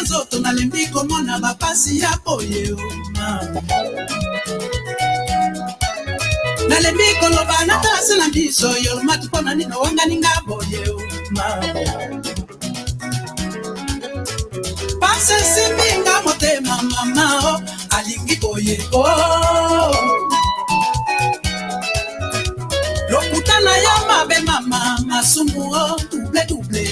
nzoto nalembi komona bapasi ya boye nalembi koloba natase na biso yo matupona nino wanganinga boye pase simbinga motema mama alingi boye lokutana ya mabe mama masumu double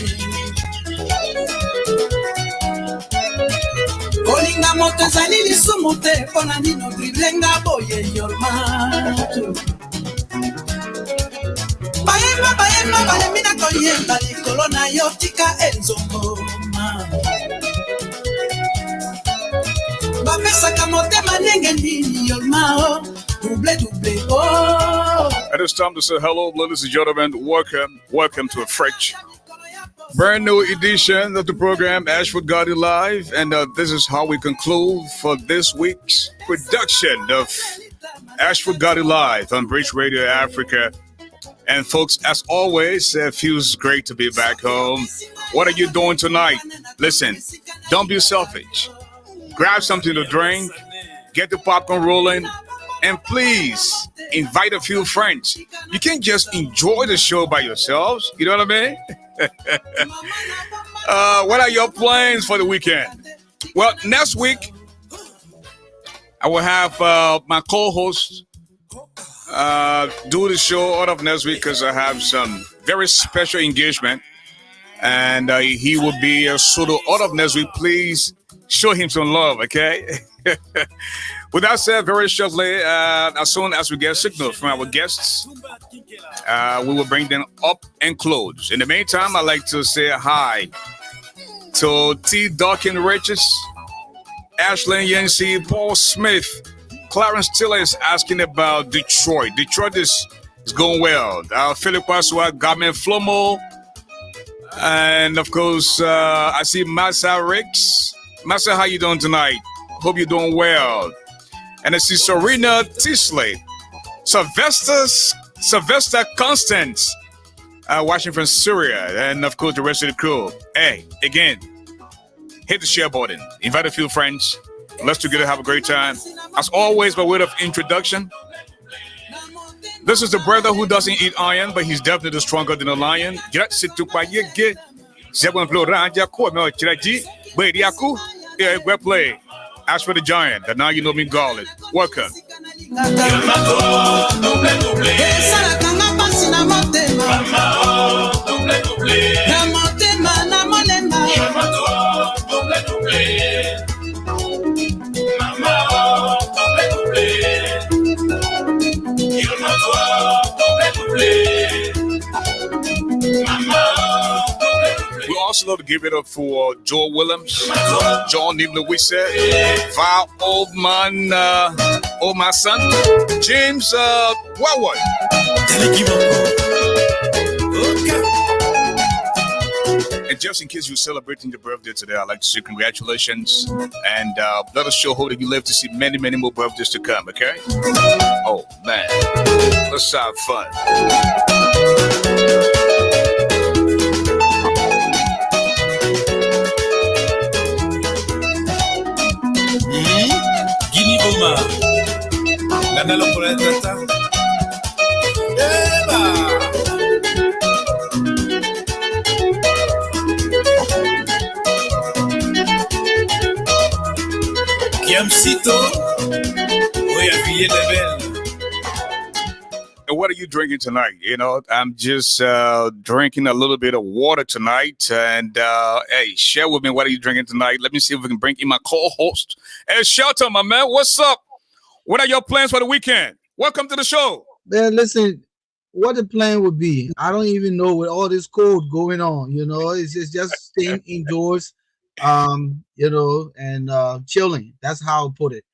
Olinga moto zali lisumu te pona nino driblenga boye yorma Baema balemina koyemba likolo na yo tika enzongo Bapesaka motema ndenge nini yorma double It is time to say hello, ladies and gentlemen. Welcome to a fresh brand new edition of the program Ashford Got It Live, and this is how we conclude for this week's production of Ashford Got It Live on Bridge Radio Africa. And folks, as always, it feels great to be back home. What are you doing tonight? Listen, don't be selfish. Grab something to drink, get the popcorn rolling, and please invite a few friends. You can't just enjoy the show by yourselves. You know what I mean? What are your plans for the weekend? Well, next week, I will have my co-host do the show out of next week because I have some very special engagement. And he will be a solo out of next week. Please show him some love, okay? With that said, very shortly, as soon as we get signals from our guests, we will bring them up and close. In the meantime, I'd like to say hi to T. Dawkins Riches, Ashlyn Yancey, Paul Smith, Clarence Tiller is asking about Detroit. Detroit is going well. Philip Pasua, Garment Flomo, and of course, I see Massa Ricks. Massa, how you doing tonight? Hope you're doing well. And I see Serena Tisley, Sylvester Constance, watching from Syria, and of course the rest of the crew. Hey, again, hit the share button, invite a few friends, let's together have a great time. As always, by way of introduction, this is the brother who doesn't eat iron, but he's definitely stronger than a lion. Well play. As for the giant, and now you know me, Garley. Welcome. We also love to give it up for Joe Williams, John Nibler, Val Oldman, my son, James Wawa. And just in case you're celebrating your birthday today, I'd like to say congratulations and let us show hope that you live to see many, many more birthdays to come, okay? Oh, man. Let's have fun. Guinea Boma, Nana Locoleta, Eba, Kiamsito, Oya Ville Lebel. And what are you drinking tonight? You know, I'm just drinking a little bit of water tonight. And hey, share with me, what are you drinking tonight? Let me see if we can bring in my co-host. Hey, Shelton, my man, what's up? What are your plans for the weekend? Welcome to the show. Man, listen, what the plan would be, I don't even know with all this cold going on. You know, it's just staying indoors, you know, and chilling. That's how I'll put it.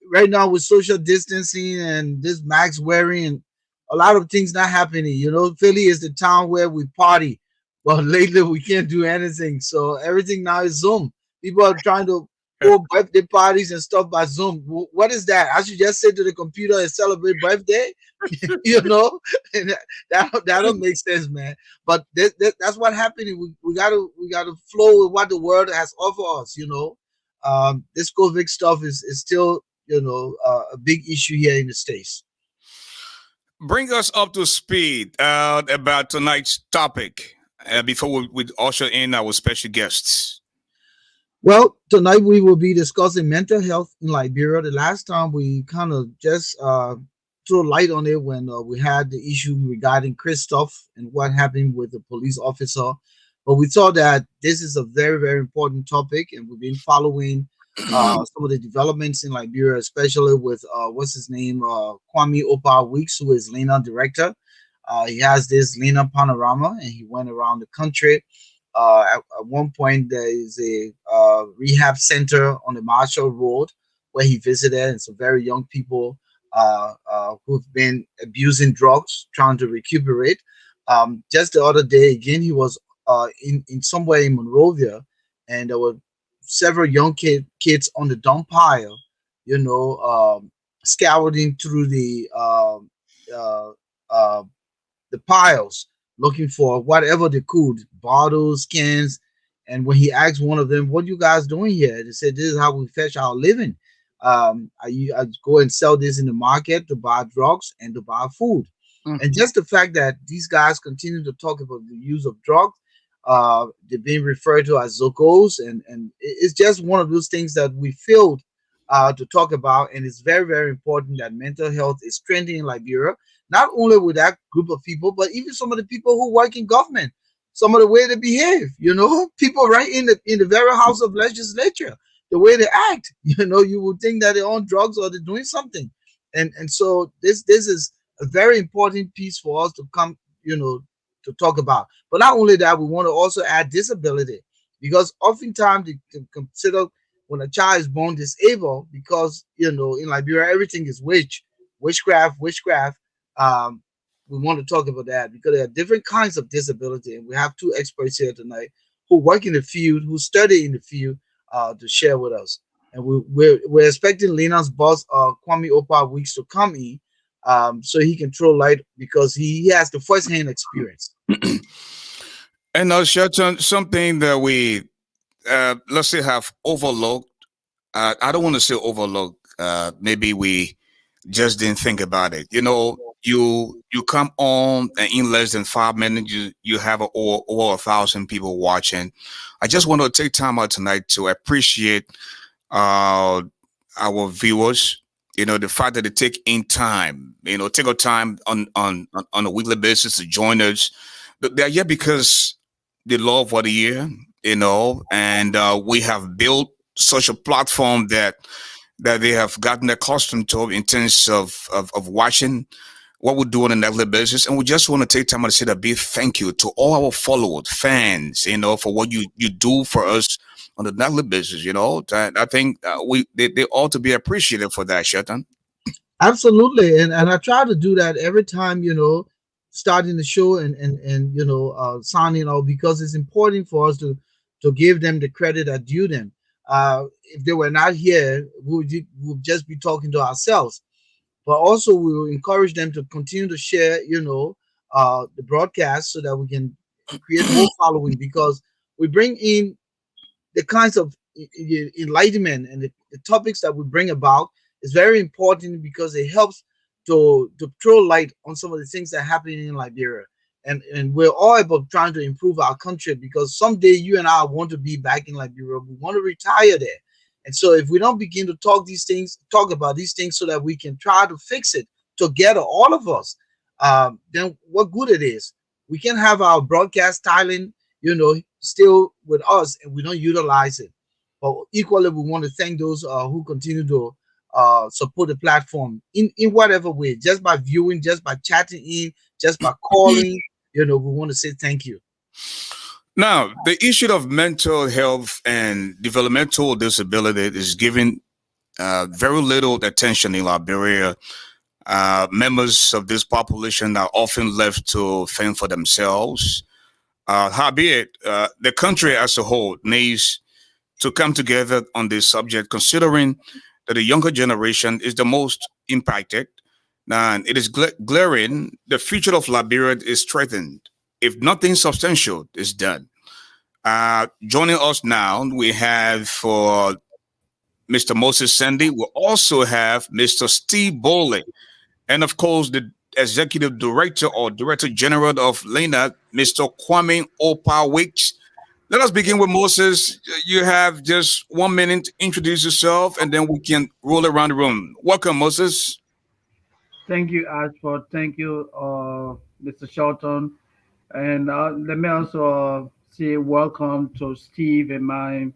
Right now with social distancing and this mask wearing and a lot of things not happening. You know, Philly is the town where we party, but lately we can't do anything. So everything now is Zoom. People are trying to hold birthday parties and stuff by Zoom. What is that? I should just sit to the computer and celebrate birthday, you know? And that don't make sense, man. But that's what happening. We gotta flow with what the world has offered us, you know. This COVID stuff is still, you know, a big issue here in the States. Bring us up to speed about tonight's topic before we usher in our special guests. Well, tonight we will be discussing mental health in Liberia. The last time we kind of just threw light on it when we had the issue regarding Christoph and what happened with the police officer. But we saw that this is a very, very important topic, and we've been following some of the developments in Liberia, especially with what's his name, Kwame Opa Weeks, who is LINA director. He has this LINA panorama, and he went around the country. At one point, there is a rehab center on the Marshall Road where he visited, and some very young people who've been abusing drugs, trying to recuperate. Just the other day, again, he was in somewhere in Monrovia, and there were several young kids on the dump pile, you know, scouring through the piles looking for whatever they could, bottles, cans. And when he asked one of them, "What you guys doing here?" They said, "This is how we fetch our living. I go and sell this in the market to buy drugs and to buy food." And just the fact that these guys continue to talk about the use of drugs, they're being referred to as Zocos, and it's just one of those things that we failed to talk about. And it's very, very important that mental health is trending in Liberia, not only with that group of people, but even some of the people who work in government, some of the way they behave, you know, people right in the very house of legislature, the way they act, you know, you would think that they're on drugs or they're doing something. And so this is a very important piece for us to come, you know, to talk about. But not only that, we want to also add disability, because oftentimes they consider when a child is born disabled, because, you know, in Liberia everything is witchcraft. We want to talk about that because there are different kinds of disability, and we have two experts here tonight who work in the field, who study in the field, to share with us. And we're expecting LINA'S boss, Kwame Opa Weeks, to come in, so he can throw light, because he has the first-hand experience. And Shelton, something that we let's say have overlooked. I don't want to say overlooked. Maybe we just didn't think about it. You know, you come on, and in less than 5 minutes, you have over 1,000 people watching. I just want to take time out tonight to appreciate our viewers. You know, the fact that they take in time, you know, take a time on a weekly basis to join us. They're here because they love what they hear, you know, and we have built such a platform that they have gotten accustomed to in terms of watching what we're doing on a daily basis. And we just want to take time to say a big thank you to all our followers, fans, you know, for what you do for us on a daily basis. You know, I think they ought to be appreciated for that, Shetan. Absolutely. And I try to do that every time, you know, starting the show and you know, signing out, because it's important for us to give them the credit that due them. If they were not here, we would just be talking to ourselves. But also we will encourage them to continue to share, you know, the broadcast, so that we can create more following, because we bring in the kinds of enlightenment, and the topics that we bring about is very important, because it helps to throw light on some of the things that are happening in Liberia. And we're all about trying to improve our country, because someday you and I want to be back in Liberia. We want to retire there. And so if we don't begin to talk about these things, so that we can try to fix it together, all of us, then what good it is. We can have our broadcast talent, you know, still with us, and we don't utilize it. But equally, we want to thank those who continue to support the platform in whatever way, just by viewing, just by chatting in, just by calling. You know, we want to say thank you. Now, the issue of mental health and developmental disability is given very little attention in Liberia. Members of this population are often left to fend for themselves. Howbeit, the country as a whole needs to come together on this subject, considering that the younger generation is the most impacted. And it is glaring the future of Liberia is threatened if nothing substantial is done. Joining us now, we have for Mr. Moses Sandy. We also have Mr. Steve Bolay, and of course, the Executive Director or Director General of LINA'S, Mr. KWAME Opa Weeks. Let us begin with Moses. You have just 1 minute to introduce yourself, and then we can roll around the room. Welcome, Moses. Thank you, Ashford. Thank you, Mr. Shelton. And let me also say welcome to Steve and my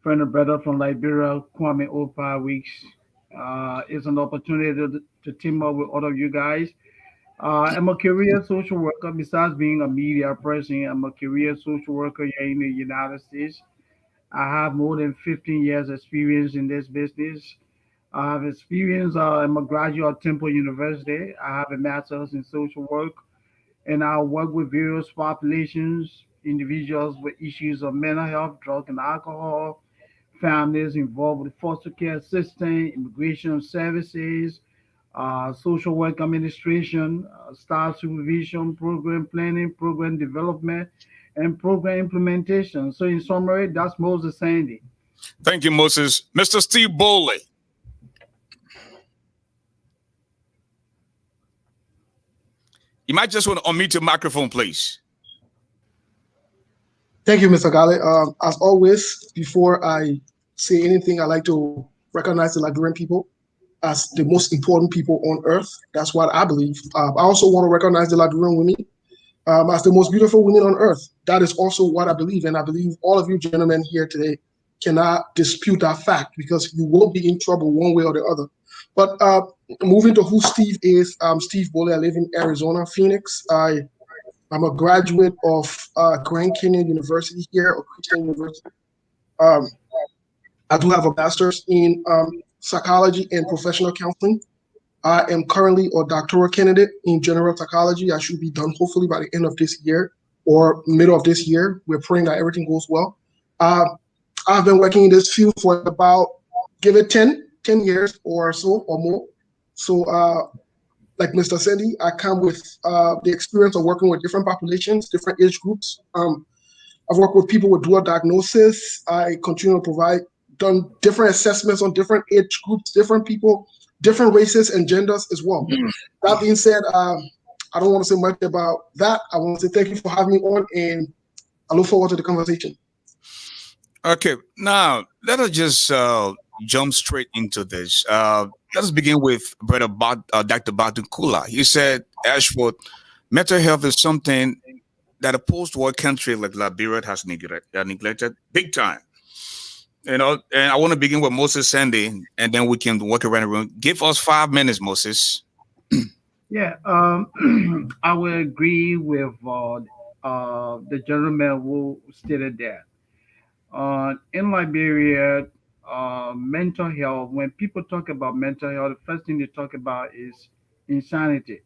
friend and brother from Liberia, Kwame Opa Weeks. It's an opportunity to team up with all of you guys. I'm a career social worker. Besides being a media person, I'm a career social worker here in the United States. I have more than 15 years experience in this business. I have experience. I'm a graduate of Temple University. I have a master's in social work, and I work with various populations, individuals with issues of mental health, drug and alcohol, families involved with foster care assistance, immigration services, social work administration, staff supervision, program planning, program development, and program implementation. So, in summary, that's Moses Sandy. Thank you, Moses. Mr. Steve Bolay. You might just want to unmute your microphone, please. Thank you, Mr. Garley. As always, before I say anything, I like to recognize the Liberian people as the most important people on earth. That's what I believe. I also want to recognize the Liberian women as the most beautiful women on earth. That is also what I believe. And I believe all of you gentlemen here today cannot dispute that fact, because you will be in trouble one way or the other. But moving to who Steve is, I'm Steve Bolay. I live in Arizona, Phoenix. I'm a graduate of Grand Canyon University here, or Christian University. I do have a master's in psychology and professional counseling. I am currently a doctoral candidate in general psychology. I should be done hopefully by the end of this year or middle of this year. We're praying that everything goes well. I've been working in this field for about, give it 10 years or so or more. So like Mr. Sandy, I come with the experience of working with different populations, different age groups. I've worked with people with dual diagnosis. I continue to done different assessments on different age groups, different people, different races and genders as well. That being said, I don't want to say much about that. I want to say thank you for having me on, and I look forward to the conversation. Okay, now let us just jump straight into this. Let us begin with Brother Dr. Kula. He said, Ashford, mental health is something that a post-war country like Liberia has neglected big time. And I want to begin with Moses Sandy, and then we can work around the room. Give us 5 minutes, Moses. Yeah, I will agree with the gentleman who stated that. In Liberia, mental health, when people talk about mental health, the first thing they talk about is insanity.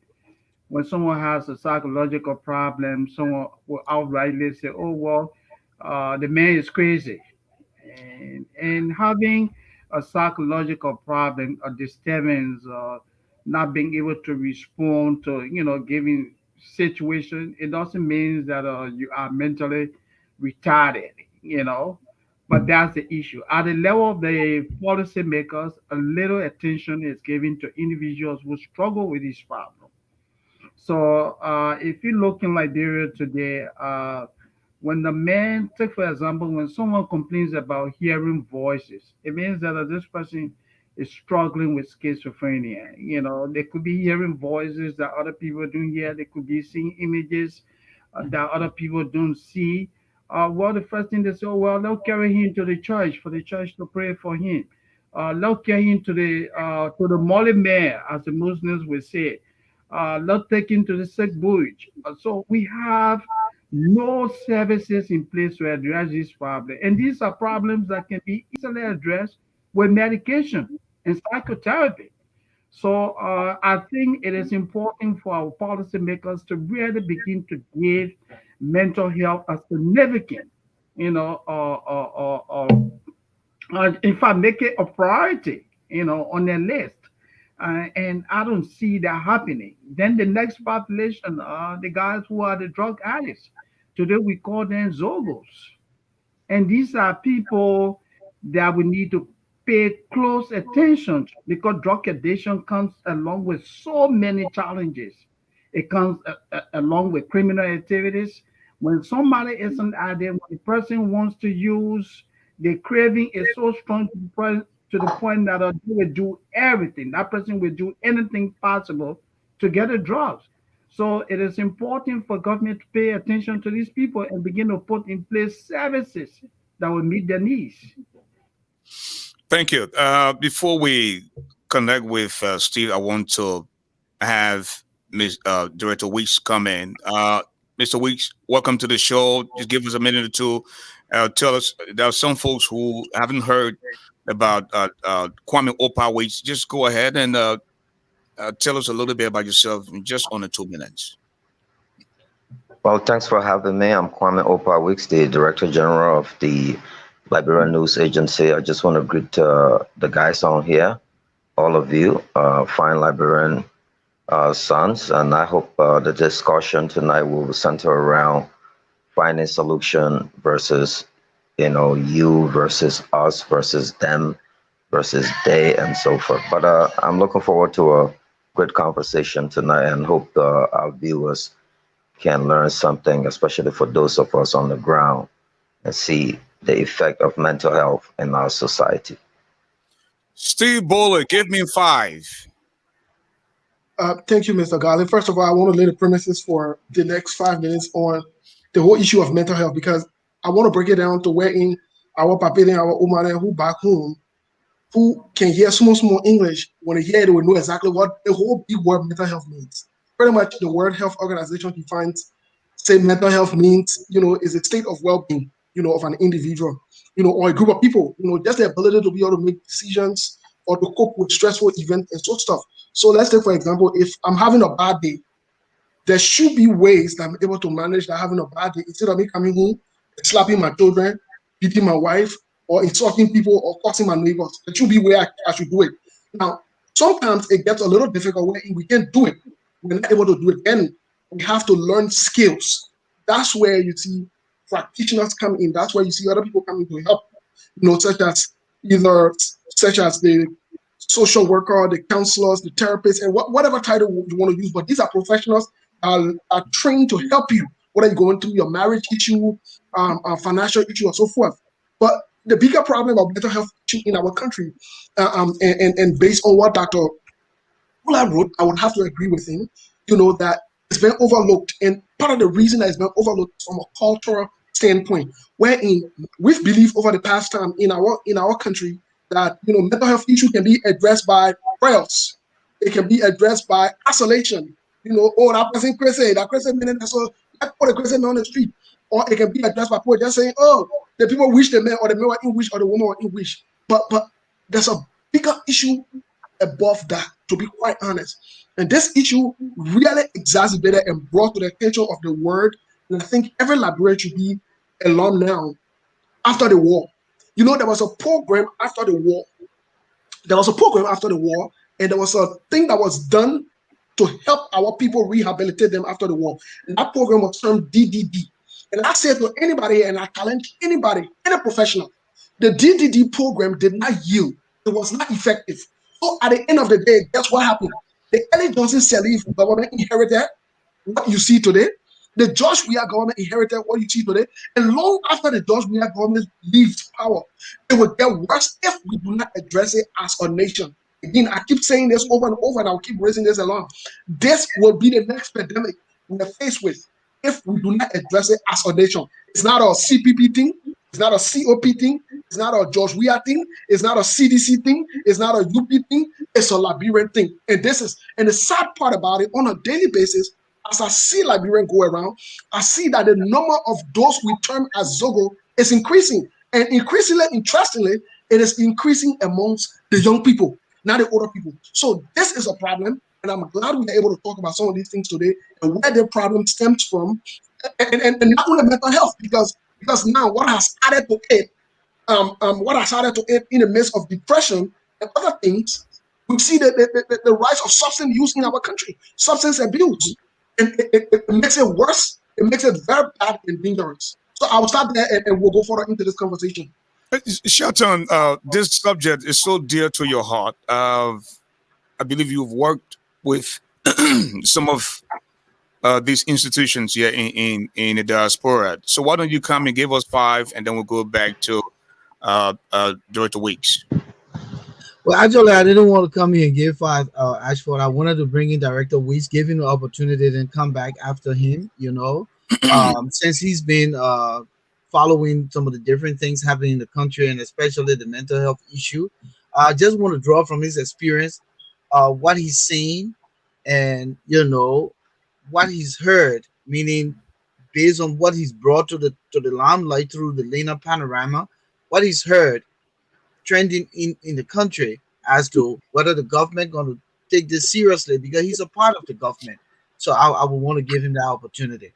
When someone has a psychological problem, someone will outrightly say, oh, well, the man is crazy. And having a psychological problem, a disturbance, not being able to respond to, giving situation, it doesn't mean that you are mentally retarded, but that's the issue. At the level of the policymakers, a little attention is given to individuals who struggle with this problem. So if you look in Liberia today, when the man, take for example, when someone complains about hearing voices, it means that this person is struggling with schizophrenia. They could be hearing voices that other people don't hear. They could be seeing images that other people don't see. Well, the first thing they say, oh, well, they'll carry him to the church for the church to pray for him. They'll carry him to the Molly man, as the Muslims will say. They'll take him to the sick bush. So we have no services in place to address this problem. And these are problems that can be easily addressed with medication and psychotherapy. So I think it is important for our policymakers to really begin to give mental health a significant, In fact, make it a priority, on their list. And I don't see that happening. Then the next population are the guys who are the drug addicts. Today we call them Zogos. And these are people that we need to pay close attention to, because drug addiction comes along with so many challenges. It comes along with criminal activities. When somebody isn't out there, when the person wants to use, the craving is so strong to the point that they will do everything. That person will do anything possible to get the drugs. So it is important for government to pay attention to these people and begin to put in place services that will meet their needs. Thank you. Before we connect with Steve, I want to have Ms. Director Weeks come in. Mr. Weeks, welcome to the show. Just give us a minute or two. Tell us, there are some folks who haven't heard about KWAME OLDPA Weeks. Just go ahead and tell us a little bit about yourself in just under 2 minutes. Well, thanks for having me. I'm KWAME OLDPA Weeks, the Director General of the Liberian News Agency. I just want to greet the guys on here, all of you, fine Liberian sons, and I hope the discussion tonight will center around finding solution versus, you versus us versus them versus they and so forth. But I'm looking forward to a great conversation tonight and hope our viewers can learn something, especially for those of us on the ground, and see the effect of mental health in our society. Steve BOLAY, give me 5. Thank you, Mr. Garley. First of all, I want to lay the premises for the next 5 minutes on the whole issue of mental health, because I want to break it down to wherein our papere, our umane who back home, who can hear small English, when they hear it, they will know exactly what the whole big word mental health means. Pretty much the World Health Organization defines, say mental health means, is a state of well-being, of an individual, or a group of people, just the ability to be able to make decisions or to cope with stressful events and so stuff. So let's take, for example, if I'm having a bad day, there should be ways that I'm able to manage that having a bad day, instead of me coming home, slapping my children, beating my wife, or insulting people or cursing my neighbors. There should be a way I should do it. Now, sometimes it gets a little difficult when we can't do it. We're not able to do it. Then we have to learn skills. That's where you see practitioners come in. That's where you see other people coming to help, such as the social worker, the counselors, the therapists, and whatever title you want to use. But these are professionals are trained to help you, whether you're going through your marriage issue, financial issue, or so forth. But the bigger problem of mental health issue in our country, and based on what Dr. Kula wrote, I would have to agree with him, that it's been overlooked. And part of the reason that it's been overlooked from a cultural standpoint, wherein we've believed over the past time in our country that mental health issue can be addressed by prayers. It can be addressed by isolation. That person crazy, that crazy man, so that put a crazy man on the street. Or it can be addressed by people just saying, oh, the people wish the man or the man were in wish or the woman were in wish. But there's a bigger issue above that, to be quite honest. And this issue really exacerbated and brought to the attention of the world. And I think every Liberian should be alarmed now. After the war, there was a program after the war. And there was a thing that was done to help our people rehabilitate them after the war. And that program was termed DDD. And I say to anybody, and I challenge anybody, any professional, the DDD program did not yield. It was not effective. So at the end of the day, guess what happened? The Ellie Johnson Sirleaf government inherited what you see today. The George Weah government inherited what you see today. And long after the George Weah government leaves power, it will get worse if we do not address it as a nation. Again, I keep saying this over and over, and I'll keep raising this along. This will be the next pandemic we're faced with if we do not address it as a nation. It's not a CPP thing. It's not a COP thing. It's not a George Weah thing. It's not a CDC thing. It's not a UP thing. It's a Liberian thing. And the sad part about it, on a daily basis, as I see Liberian go around, I see that the number of those we term as Zogo is increasing. And increasingly, interestingly, it is increasing amongst the young people, not the older people. So this is a problem. And I'm glad we are able to talk about some of these things today and where the problem stems from. And not only mental health, because now what has added to it what I started to in the midst of depression and other things, we see the rise of substance use in our country, substance abuse, and it makes it worse. It makes it very bad and dangerous. So I will start there, and we'll go further into this conversation. Shelton, this subject is so dear to your heart. I believe you've worked with some of these institutions here in the diaspora. So why don't you come and give us 5, and then we'll go back to Director Weeks. Well, actually, I didn't want to come here and give 5 Ashford. I wanted to bring in Director Weeks, give him the opportunity, then come back after him, since he's been following some of the different things happening in the country, and especially the mental health issue. I just want to draw from his experience, what he's seen, and what he's heard, meaning based on what he's brought to the limelight through the LINA panorama, what he's heard trending in the country as to whether the government going to take this seriously, because he's a part of the government. So I would want to give him that opportunity.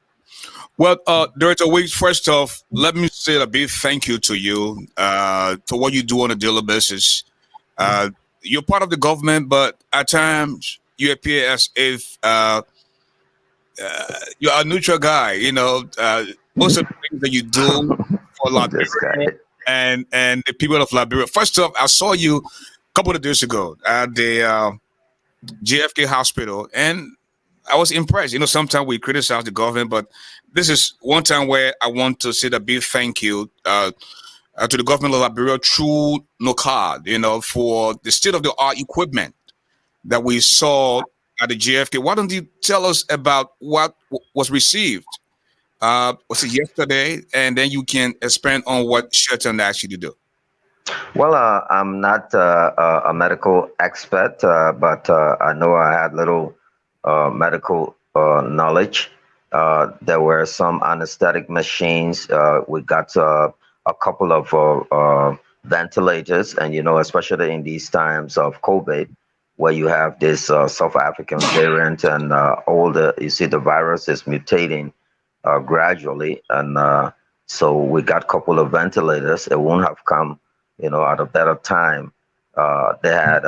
Well, Director Weeks, first off, let me say a big thank you to you for what you do on a daily basis. You're part of the government, but at times you appear as if you're a neutral guy. Most of the things that you do for Liberia and the people of Liberia. First off, I saw you a couple of days ago at the JFK hospital, and I was impressed. Sometimes we criticize the government, but this is one time where I want to say a big thank you to the government of Liberia through NOCAD, for the state-of-the-art equipment that we saw at the JFK. Why don't you tell us about what was received? Was it yesterday? And then you can expand on what Shelton asked you to do. Well, I'm not a medical expert, but I know I had little medical knowledge. There were some anesthetic machines. We got a couple of ventilators, and especially in these times of COVID, where you have this South African variant, and you see the virus is mutating gradually, and so we got a couple of ventilators. It won't have come, at a better time. They had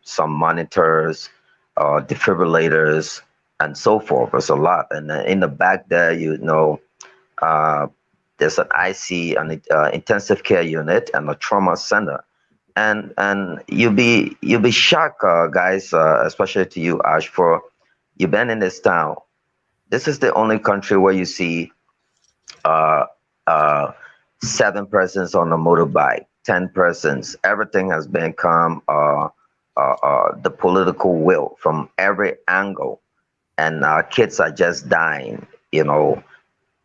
some monitors, defibrillators, and so forth. There's a lot, and in the back there, there's an IC, an intensive care unit, and a trauma center. And you'll be shocked, guys, especially to you, Ash, for you've been in this town. This is the only country where you see 7 persons on a motorbike, 10 persons. Everything has become the political will from every angle, and kids are just dying,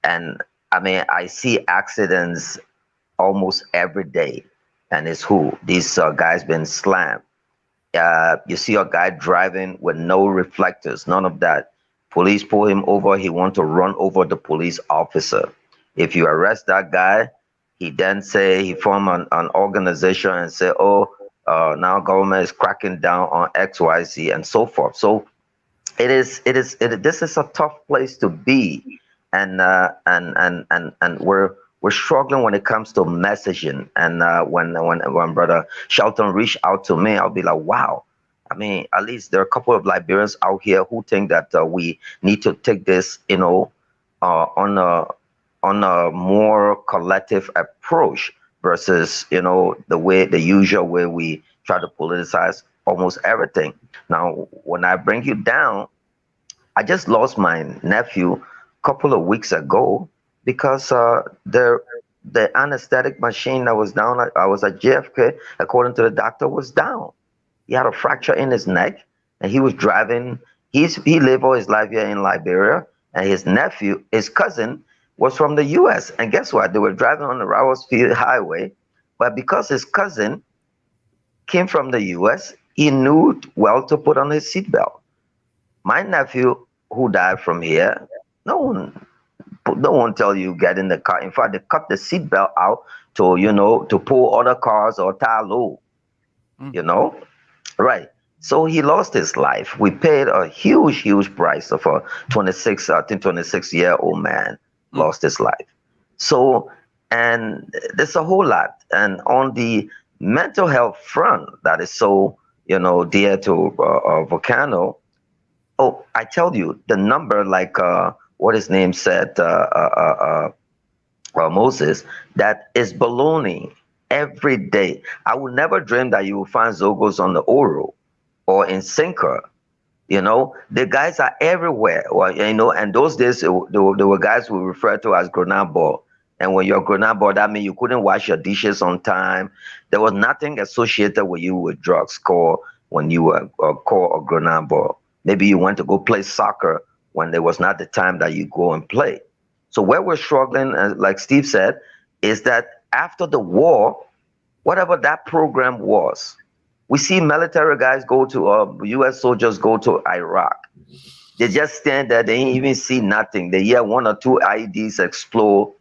And I mean, I see accidents almost every day, and it's these guys been slammed. You see a guy driving with no reflectors, none of that. Police pull him over. He want to run over the police officer. If you arrest that guy, he then say he form an organization and say, now government is cracking down on XYZ and so forth. So this is a tough place to be, and we're struggling when it comes to messaging. And when Brother Shelton reached out to me, I'll be like, wow. I mean, at least there are a couple of Liberians out here who think that we need to take this, on a more collective approach versus, the usual way we try to politicize almost everything. Now, when I bring you down, I just lost my nephew a couple of weeks ago because the anesthetic machine that was down, I was at JFK, according to the doctor, was down. He had a fracture in his neck, and he was driving. He lived all his life here in Liberia, and his cousin, was from the U.S. And guess what? They were driving on the Rowersfield Highway, but because his cousin came from the U.S., he knew well to put on his seatbelt. My nephew, who died from here, no one tell you get in the car. In fact, they cut the seatbelt out to pull other cars or tie low, Right. So he lost his life. We paid a huge price of a 26-year-old man lost his life. So And there's a whole lot. And on the mental health front, that is so, dear to Volcano. Oh, I tell you, the number, like what his name said, Moses, that is baloney every day. I would never dream that you will find Zogos on the Oro or in Sinker. The guys are everywhere. Well, and those days, there were guys we refer to as grenade ball. And when you're grenade ball, that means you couldn't wash your dishes on time. There was nothing associated with you with drugs called when you were called a grenade ball. Maybe you went to go play soccer when there was not the time that you go and play. So where we're struggling, like Steve said, is that after the war, whatever that program was, we see military guys go to, U.S. soldiers go to Iraq. They just stand there. They ain't even see nothing. They hear one or two IEDs explode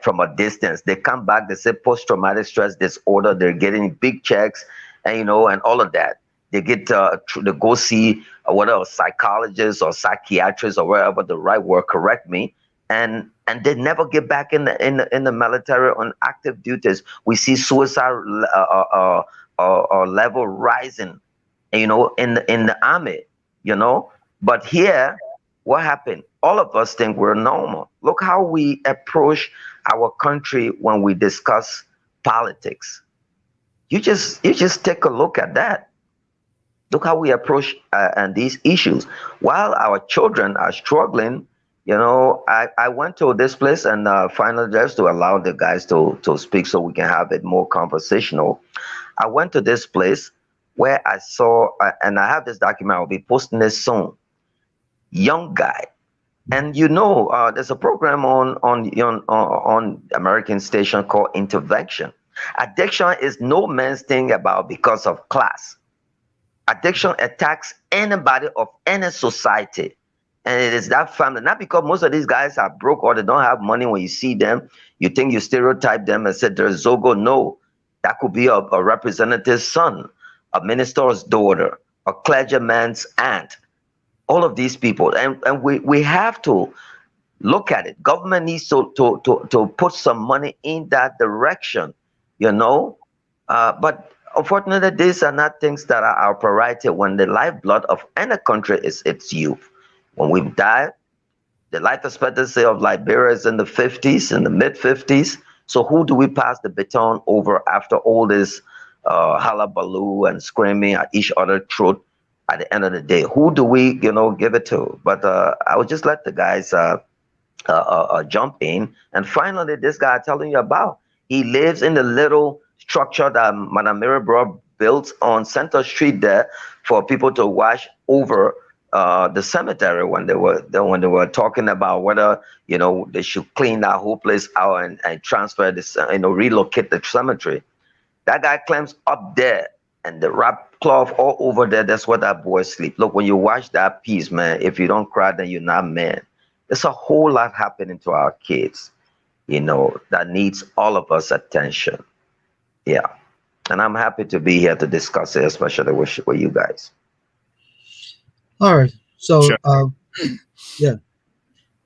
from a distance. They come back. They say post-traumatic stress disorder. They're getting big checks, and all of that. They get to go see whatever psychologists or psychiatrists or wherever the right word, correct me, and they never get back in the military on active duties. We see suicide level rising, in the army, But here, what happened? All of us think we're normal. Look how we approach our country when we discuss politics. You just take a look at that. Look how we approach and these issues. While our children are struggling, I went to this place and finally, just to allow the guys to speak so we can have it more conversational. I went to this place where I saw, and I have this document, I'll be posting this soon. Young guy. And there's a program on American station called Intervention. Addiction is no man's thing because of class. Addiction attacks anybody of any society. And it is that family, not because most of these guys are broke or they don't have money. When you see them, you think you stereotype them and say they're Zogo. No, that could be a representative's son, a minister's daughter, a clergyman's aunt. All of these people. And we have to look at it. Government needs to put some money in that direction, But unfortunately, these are not things that are our priority when the lifeblood of any country is its youth. When we die, the life expectancy of Liberia is in the 50s, in the mid-50s. So who do we pass the baton over after all this hullabaloo and screaming at each other's throat? At the end of the day, who do we, give it to? But I would just let the guys jump in. And finally, this guy I'm telling you about, he lives in the little structure that Madame Mirabro built on Center Street there for people to wash over the cemetery when they were talking about whether they should clean that whole place out and transfer this, relocate the cemetery. That guy claims up there. And the wrap cloth all over there, that's where that boy sleep. Look, when you watch that piece, man, if you don't cry, then you're not man. There's a whole lot happening to our kids, that needs all of us attention. Yeah. And I'm happy to be here to discuss it, especially with you guys. All right. So, Sure. yeah.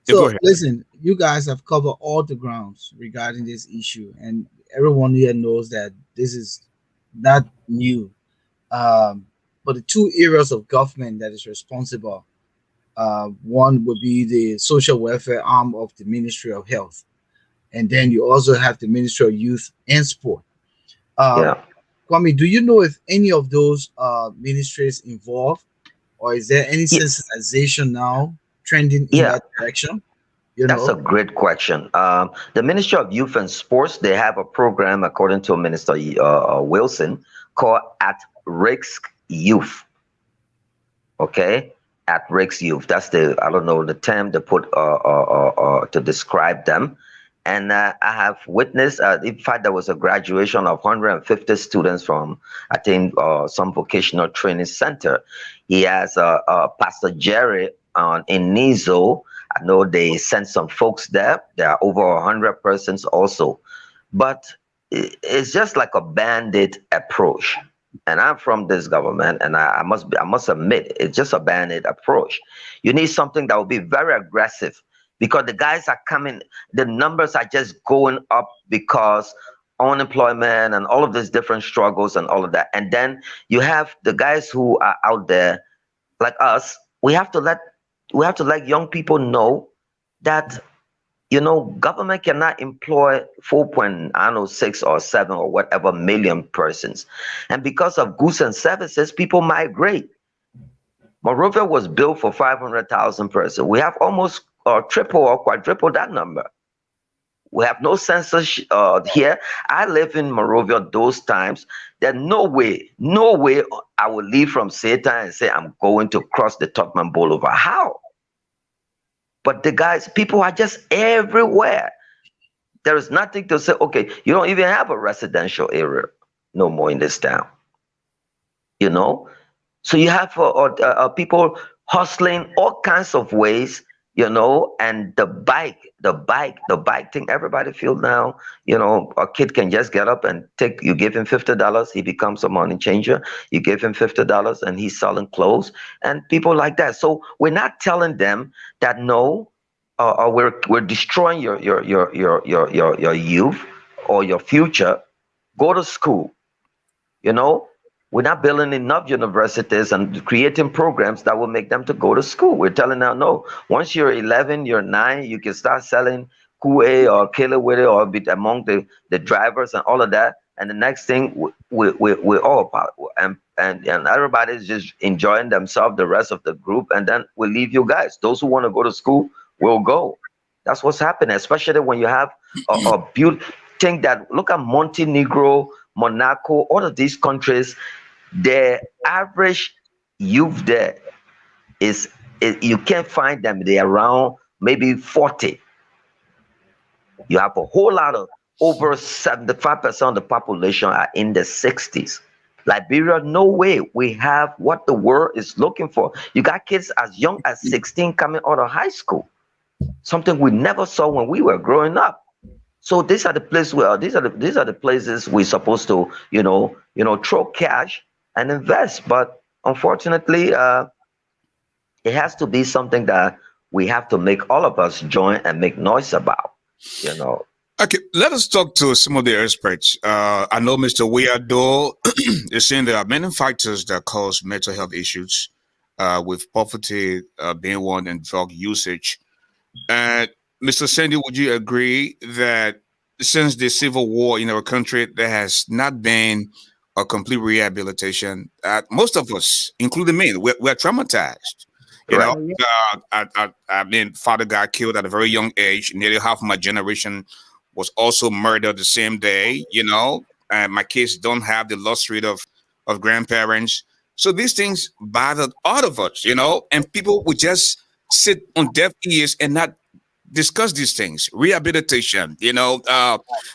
Yeah, go So ahead. listen, you guys have covered all the grounds regarding this issue, and everyone here knows that this is not new. But the two areas of government that is responsible, one would be the social welfare arm of the Ministry of Health, and then you also have the Ministry of Youth and Sport. Kwame, do you know if any of those ministries involved, or is there any sensitization now trending in that direction? That's a great question. The Ministry of Youth and Sports, they have a program, according to Minister Wilson, called At Risk Youth. Okay? At Risk Youth. That's the term they put to describe them. And I have witnessed, in fact, there was a graduation of 150 students from, I think, some vocational training center. He has Pastor Jerry in Nizo. I know they sent some folks there. There are over 100 persons also. But it's just like a bandit approach. And I'm from this government, and I must admit, it's just a bandit approach. You need something that will be very aggressive. because the guys are coming, the numbers are just going up because unemployment and all of these different struggles and all of that. And then you have the guys who are out there like us. We have to let young people know that, government cannot employ 4.6 or 7 or whatever million persons. And because of goods and services, people migrate. Monrovia was built for 500,000 persons. We have almost triple or quadruple that number. We have no census here. I live in Monrovia those times. There's no way I will leave from Satan and say I'm going to cross the Tubman Boulevard. How? But the guys, people are just everywhere. There is nothing to say, okay, you don't even have a residential area no more in this town. So you have people hustling all kinds of ways, and the bike thing, everybody feels now, a kid can just get up and you give him $50, he becomes a money changer. You give him $50 and he's selling clothes and people like that. So we're not telling them that no, we're destroying your youth or your future. Go to school, We're not building enough universities and creating programs that will make them to go to school. We're telling them, no, once you're 11, you're 9, you can start selling Kool-Aid or Kelewele or be among the drivers and all of that. And the next thing, we're all and everybody's just enjoying themselves, the rest of the group, and then we leave you guys. Those who want to go to school will go. That's what's happening, especially when you have a beautiful thing that, look at Montenegro, Monaco, all of these countries. The average youth there is you can't find them. They're around maybe 40. You have a whole lot of over 75% of the population are in the 60s. Liberia, no way. We have what the world is looking for. You got kids as young as 16 coming out of high school, something we never saw when we were growing up. So these are the places these are the places we're supposed to throw cash and invest. But unfortunately, it has to be something that we have to make all of us join and make noise about. Okay, let us talk to some of the experts. I know Mr. Weado is saying there are many factors that cause mental health issues, with poverty being one and drug usage. And Mr. Sandy, would you agree that since the civil war in our country, there has not been a complete rehabilitation? Most of us, including me, we're traumatized. Right. I mean, father got killed at a very young age. Nearly half of my generation was also murdered the same day, and my kids don't have the luxury of grandparents. So these things bothered all of us, and people would just sit on deaf ears and not discuss these things. Rehabilitation,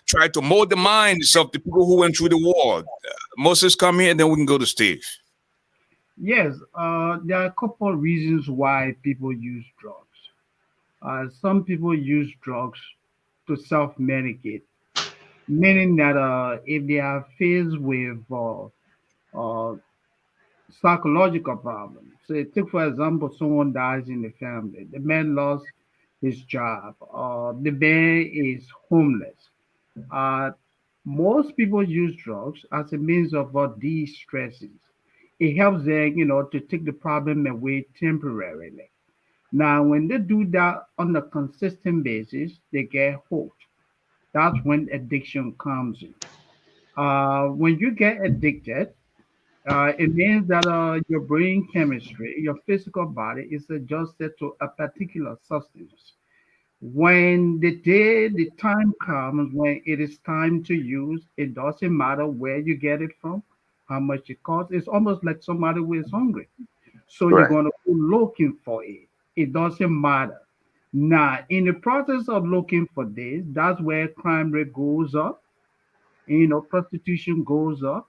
try to mold the minds of the people who went through the war. Moses, come here, and then we can go to Steve. Yes, there are a couple of reasons why people use drugs. Some people use drugs to self-medicate, meaning that if they are faced with psychological problems, say, take for example, someone dies in the family, the man lost his job, the man is homeless. Uh, Most people use drugs as a means of de-stressing. It helps them, to take the problem away temporarily. Now, when they do that on a consistent basis, they get hooked. That's when addiction comes in. When you get addicted, it means that your brain chemistry, your physical body is adjusted to a particular substance. When the time comes when it is time to use, it doesn't matter where you get it from, how much it costs. It's almost like somebody who is hungry. So you're Right. going to go looking for it. It doesn't matter. Now, in the process of looking for this, that's where crime rate goes up, prostitution goes up,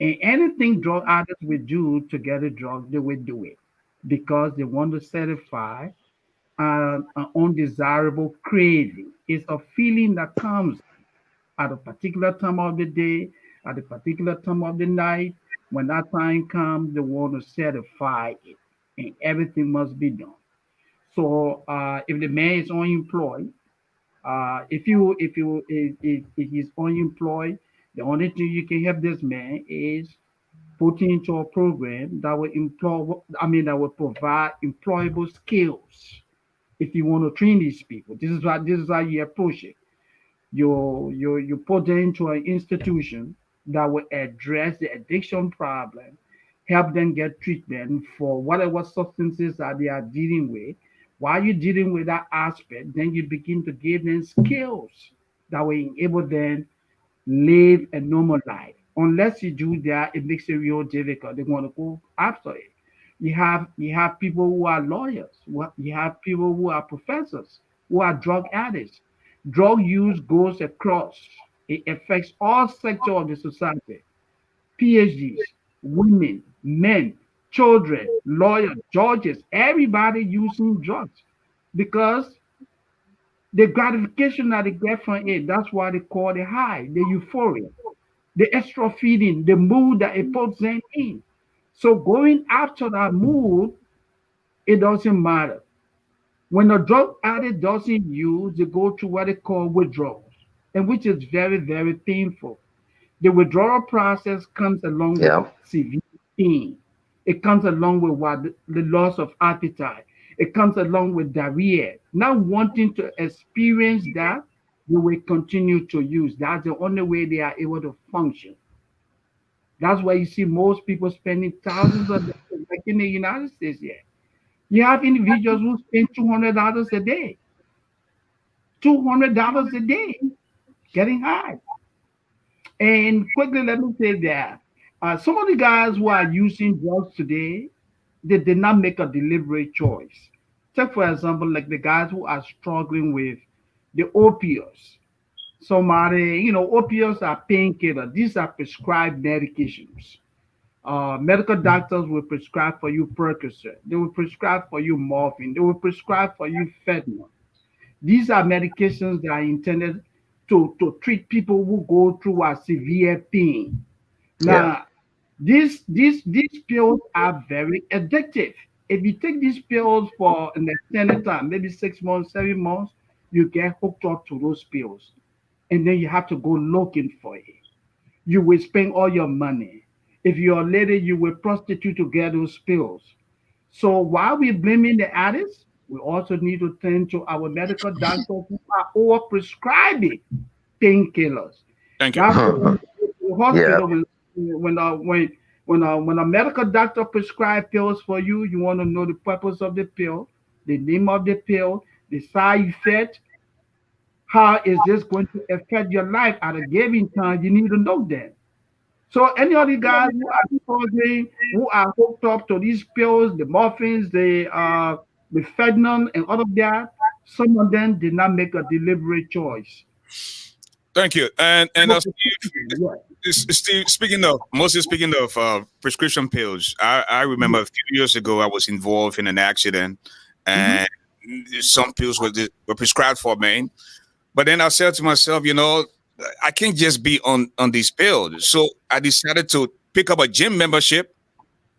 and anything drug addicts will do to get a drug, they will do it because they want to satisfy an undesirable craving. It's a feeling that comes at a particular time of the day, at a particular time of the night. When that time comes, they want to satisfy it, and everything must be done. So if the man is unemployed, if he's unemployed, the only thing you can help this man is putting into a program that will that will provide employable skills. If you want to train these people, this is how you approach it. You put them into an institution that will address the addiction problem, help them get treatment for whatever substances that they are dealing with. While you're dealing with that aspect, then you begin to give them skills that will enable them live a normal life. Unless you do that, it makes it real difficult. They want to go after it. You have people who are lawyers. You have people who are professors, who are drug addicts. Drug use goes across. It affects all sectors of the society. PhDs, women, men, children, lawyers, judges, everybody using drugs because the gratification that they get from it, that's why they call it high, the euphoria, the extra feeding, the mood that it puts them in. So going after that mood, it doesn't matter. When a drug addict doesn't use, they go to what they call withdrawals, and which is very, very painful. The withdrawal process comes along with Yeah. severe pain. It comes along with what the loss of appetite. It comes along with diarrhea. Not wanting to experience that, they will continue to use. That's the only way they are able to function. That's why you see most people spending thousands of dollars, like in the United States here. You have individuals who spend $200 a day, $200 a day, getting high. And quickly, let me say that some of the guys who are using drugs today, they did not make a deliberate choice. Take, for example, like the guys who are struggling with the opioids. Opioids are painkillers. These are prescribed medications. Medical doctors will prescribe for you Percocet. They will prescribe for you morphine. They will prescribe for you fentanyl. These are medications that are intended to treat people who go through a severe pain. Yeah. Now, these pills are very addictive. If you take these pills for an extended time, maybe 6 months, 7 months, you get hooked up to those pills. And then you have to go looking for it. You will spend all your money. If you're a lady, you will prostitute to get those pills. So while we're blaming the addicts, we also need to turn to our medical doctors who are over prescribing painkillers. Thank you. That's why the Yeah. hospital when a medical doctor prescribe pills for you, you want to know the purpose of the pill, the name of the pill, the side effect, how is this going to affect your life at a given time? You need to know that. So any of the guys who are struggling, who are hooked up to these pills, the morphines, the fentanyl, and all of that, some of them did not make a deliberate choice. Thank you. And Yeah. Steve, mostly speaking of prescription pills, I remember a few years ago I was involved in an accident, and some pills were prescribed for me. But then I said to myself, I can't just be on these pills. So I decided to pick up a gym membership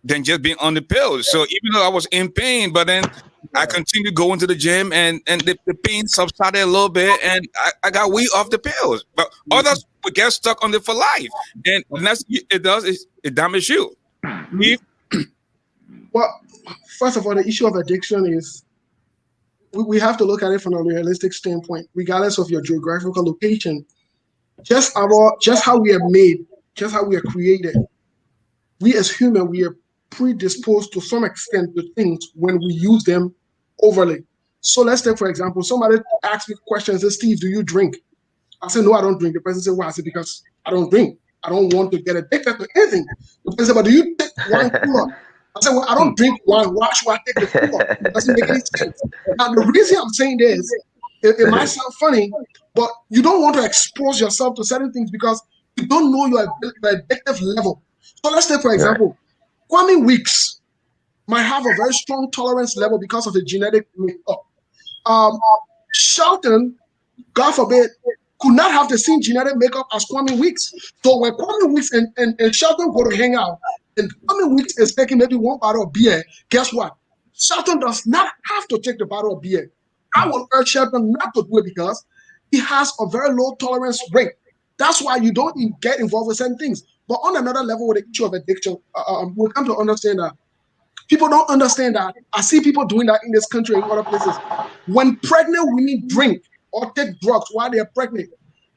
than just being on the pills. So even though I was in pain, but then I continued going to the gym, and the pain subsided a little bit, and I got weed off the pills. But others would get stuck on it for life, and that's it does is it damages you. Well, first of all, the issue of addiction is we have to look at it from a realistic standpoint, regardless of your geographical location. Just how we are made, just how we are created. We as humans, we are predisposed to some extent to things when we use them overly. So let's take, for example, somebody asks me questions, says, Steve, do you drink? I say, no, I don't drink. The person said, why? I said, because I don't drink. I don't want to get addicted to anything. The person said, but do you take wine cooler? I said, well, I don't drink wine. Why should I take the cooler? It doesn't make any sense. Now, the reason I'm saying this, it might sound funny, but you don't want to expose yourself to certain things because you don't know your addictive level. So let's take, for example, Kwame Weeks might have a very strong tolerance level because of the genetic makeup. Shelton, God forbid, could not have the same genetic makeup as Kwame Weeks. So when Kwame Weeks and Shelton go to hang out, and Kwame Weeks is taking maybe one bottle of beer, guess what? Shelton does not have to take the bottle of beer. I will urge Shelton not to do it because he has a very low tolerance rate. That's why you don't get involved with certain things. But on another level, with the issue of addiction, we come to understand that people don't understand that. I see people doing that in this country and other places. When pregnant women drink or take drugs while they're pregnant,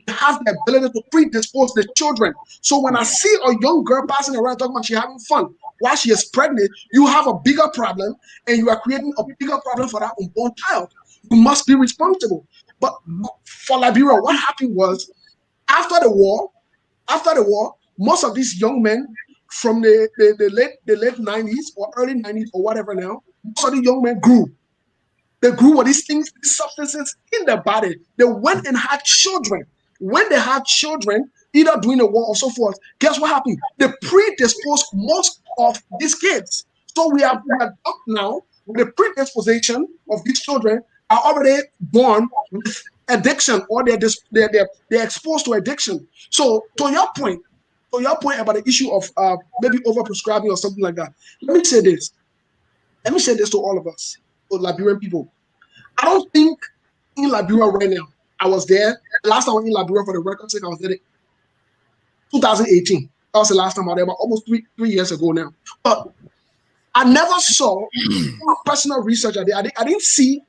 they have the ability to predispose the children. So when I see a young girl passing around talking about she having fun while she is pregnant, you have a bigger problem, and you are creating a bigger problem for that unborn child. You must be responsible. But for Liberia, what happened was after the war, most of these young men from the late 90s or early 90s or whatever now, most of the young men grew. They grew with these things, these substances in their body. They went and had children. When they had children, either during the war or so forth, guess what happened? They predisposed most of these kids. So we are up now with the predisposition of these children are already born with addiction, or they're exposed to addiction. So to your point about the issue of maybe overprescribing or something like that, let me say this to all of us, to Liberian people. I don't think in Liberia right now, I was there. Last time I was in Liberia, for the record sake, I was there 2018. That was the last time I was there, about almost three years ago now. But I never saw personal research. I didn't see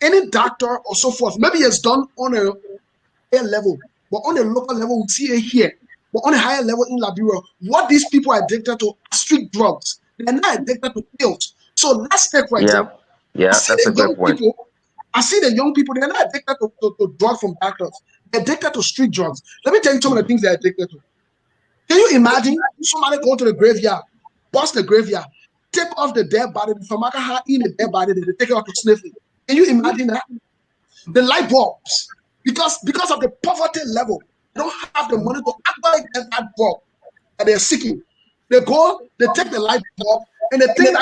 any doctor or so forth. Maybe it's done on a higher level, but on a local level, we see it here. But on a higher level in Liberia, what these people are addicted to are street drugs. They're not addicted to pills. So let's take, for example, that's a good point. I see the young people, they're not addicted to drugs from doctors. They're addicted to street drugs. Let me tell you some of the things they're addicted to. Can you imagine somebody go to the graveyard, bust the graveyard, take off the dead body, the famaka in the dead body, they take it out to sniffing. Can you imagine that? The light bulbs, because of the poverty level, they don't have the money to actually get that bulb that they're seeking. They go, they take the light bulb, and they think that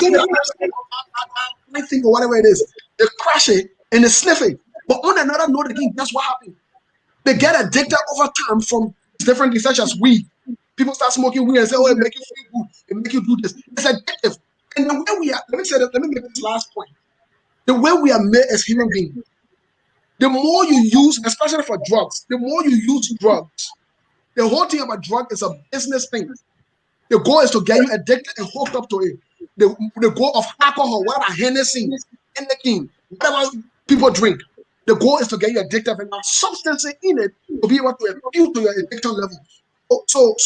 thing or whatever it is, they crash it and they sniff it. But on another note again, guess what happened? They get addicted over time from different things such as weed. People start smoking weed and say, oh, it make you feel good, it make you do this. It's addictive. And the way we are, let me make this last point. The way we are made as human beings, the more you use, especially for drugs, the more you use drugs, the whole thing about drug is a business thing. The goal is to get you addicted and hooked up to it. The goal of alcohol, whatever, Hennessy, anything, whatever people drink, the goal is to get you addicted and have substance in it to be able to appeal to your addiction level. So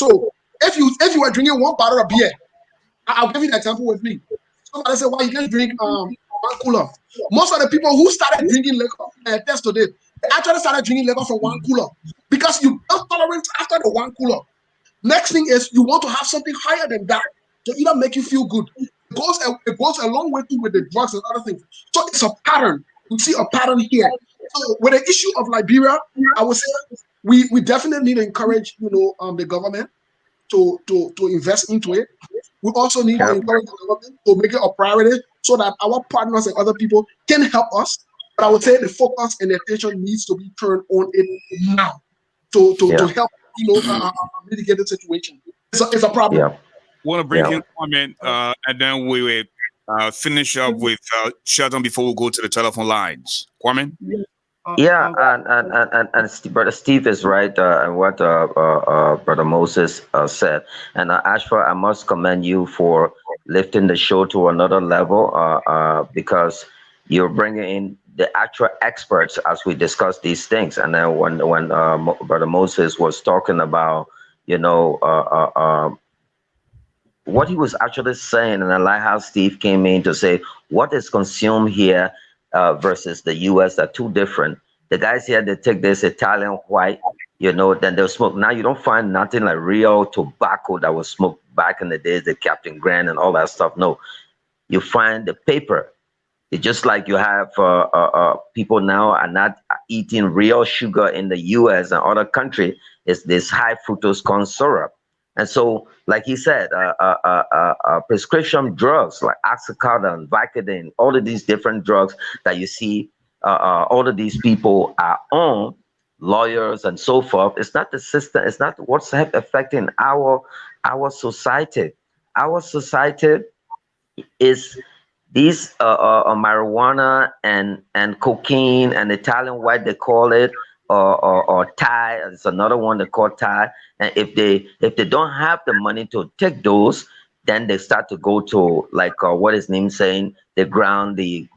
if you are drinking one bottle of beer, I'll give you an example with me. Somebody said, why you can't drink one cooler? Most of the people who started drinking liquor, test today, they actually started drinking liquor from one cooler because you build tolerance after the one cooler. Next thing is you want to have something higher than that to either make you feel good. It goes a long way too with the drugs and other things. So it's a pattern. We see a pattern here. So with the issue of Liberia, I would say we definitely need to encourage the government to invest into it. We also need to encourage the government to make it a priority so that our partners and other people can help us. But I would say the focus and the attention needs to be turned on it now to help mitigate the situation. It's a problem. Want to bring in a comment, and then we will finish up with Sheldon before we go to the telephone lines. Kwame? And Brother Steve is right, and what Brother Moses said. And ASHFORD, I must commend you for lifting the show to another level, because you're bringing in the actual experts as we discuss these things. And then when Brother Moses was talking about, what he was actually saying, and I like how Steve came in to say what is consumed here versus the US are two different. The guys here, they take this Italian white, then they'll smoke. Now you don't find nothing like real tobacco that was smoked back in the days, the Captain Grant and all that stuff. No, you find the paper. It's just like you have people now are not eating real sugar in the US and other countries. It's this high fructose corn syrup. And so, like he said, prescription drugs like Oxycodone, Vicodin, all of these different drugs that you see, all of these people are on, lawyers and so forth. It's not the system. It's not what's affecting our society. Our society, is these marijuana and cocaine and Italian white, they call it, or Thai. It's another one they call Thai. And if they don't have the money to take those, then they start to go to, like, what is name saying, they ground the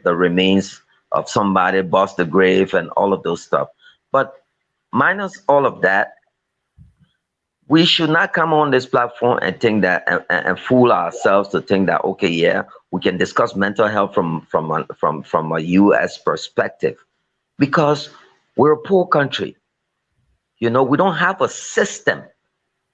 remains of somebody, bust the grave, and all of those stuff. But minus all of that, we should not come on this platform and think that and fool ourselves to think that, okay, yeah, we can discuss mental health from a U.S. perspective, because we're a poor country. You know, we don't have a system.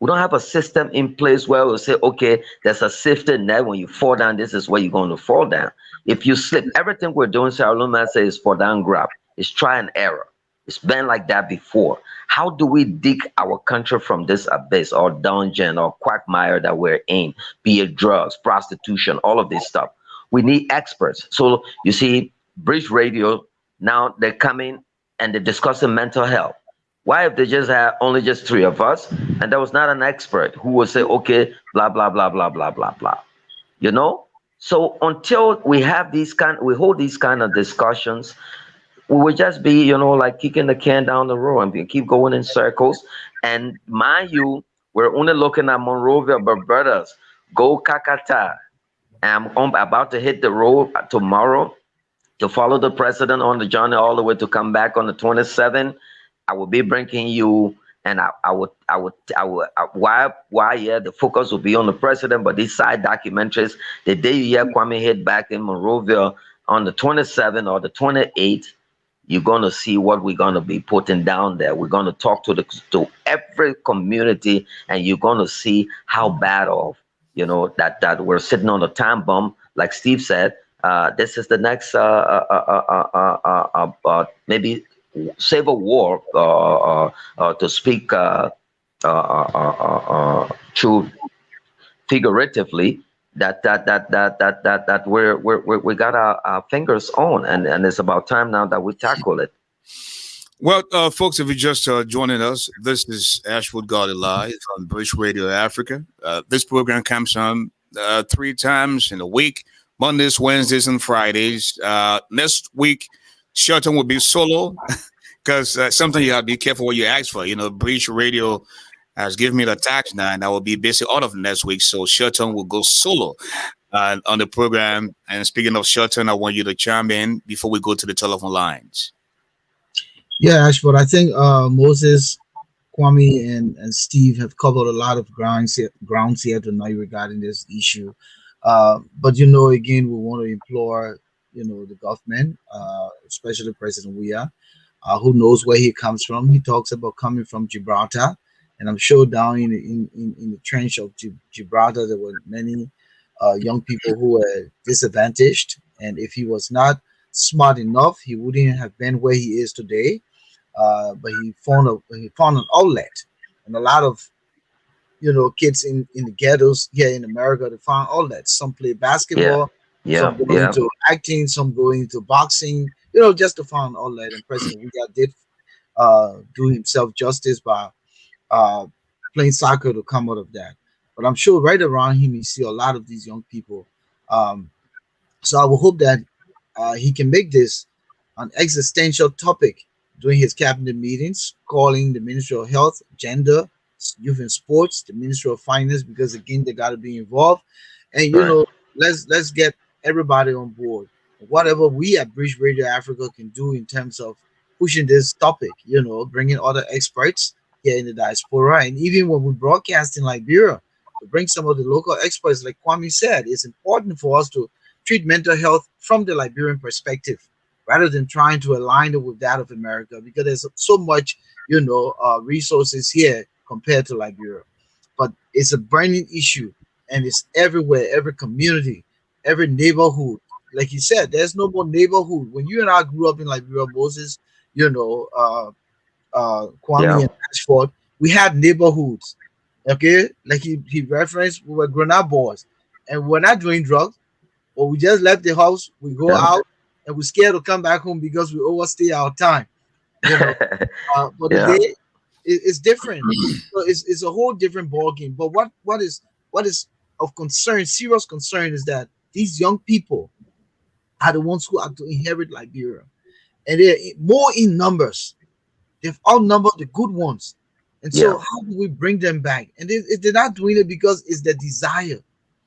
We don't have a system in place where we'll say, okay, there's a safety net. When you fall down, this is where you're going to fall down. If you slip, everything we're doing, Sarah Luma says, is fall down, grab. It's try and error. It's been like that before. How do we dig our country from this abyss or dungeon or quagmire that we're in, be it drugs, prostitution, all of this stuff? We need experts. So you see, Bridge Radio, now they're coming and they're discussing mental health. Why if they just had only just 3 of us and there was not an expert who would say, okay, blah, blah, blah, blah, blah, blah, blah, you know? So until we have we hold these kind of discussions, we would just be, you know, like kicking the can down the road and we keep going in circles. And mind you, we're only looking at Monrovia, but brothers, go Kakata. I'm about to hit the road tomorrow to follow the president on the journey all the way to come back on the 27th. I will be bringing you, and why, yeah, the focus will be on the president, but these side documentaries, the day you hear Kwame hit back in Monrovia on the 27th or the 28th, you're going to see what we're going to be putting down there. We're going to talk to every community, and you're going to see how bad off, you know, that we're sitting on a time bomb. Like Steve said, this is the next maybe civil war, to speak true figuratively, that we got our fingers on, and it's about time now that we tackle it. Well, folks, if you're just joining us, this is Ashford GARLEY Live on Bridge Radio Africa. This program comes on 3 times in a week, Mondays, Wednesdays, and Fridays. Next week, Shelton will be solo because sometimes you have to be careful what you ask for. You know, Bridge Radio has given me the tax now, and I will be busy out of next week. So Shelton will go solo on the program. And speaking of Shelton, I want you to chime in before we go to the telephone lines. Yeah, Ashford, I think Moses, Kwame, and Steve have covered a lot of grounds here tonight regarding this issue. But, you know, again, we want to implore, you know, the government, especially President Weah, who knows where he comes from. He talks about coming from Gibraltar, and I'm sure down in the trench of Gibraltar, there were many young people who were disadvantaged. And if he was not smart enough, he wouldn't have been where he is today. But he found an outlet, and a lot of, you know, kids in the ghettos here in America, they found outlets. Some play basketball, some go into acting, some go into boxing, you know, just to find an outlet. And President Weah did do himself justice by playing soccer to come out of that. But I'm sure right around him, you see a lot of these young people. So I will hope that he can make this an existential topic during his cabinet meetings, calling the Ministry of Health, Gender, Youth and Sports, the Ministry of Finance, because again, they got to be involved. And, you know, let's get everybody on board. Whatever we at Bridge Radio Africa can do in terms of pushing this topic, you know, bringing other experts here in the diaspora. And even when we broadcast in Liberia, to bring some of the local experts, like Kwame said, it's important for us to treat mental health from the Liberian perspective, rather than trying to align it with that of America, because there's so much, you know, resources here compared to Liberia. But it's a burning issue, and it's everywhere, every community, every neighborhood. Like you said, there's no more neighborhood. When you and I grew up in Liberia, Moses, you know, Kwame and Ashford, we had neighborhoods. Okay, like he referenced, we were grown-up boys, and we're not doing drugs, or we just left the house, we go out, and we're scared to come back home because we overstay our time. You know? But today it's different. So it's a whole different ball game. But what is of concern, serious concern, is that these young people are the ones who are to inherit Liberia, and they're more in numbers. They've outnumbered the good ones, and Yeah. so how do we bring them back? And they're not doing it because it's their desire,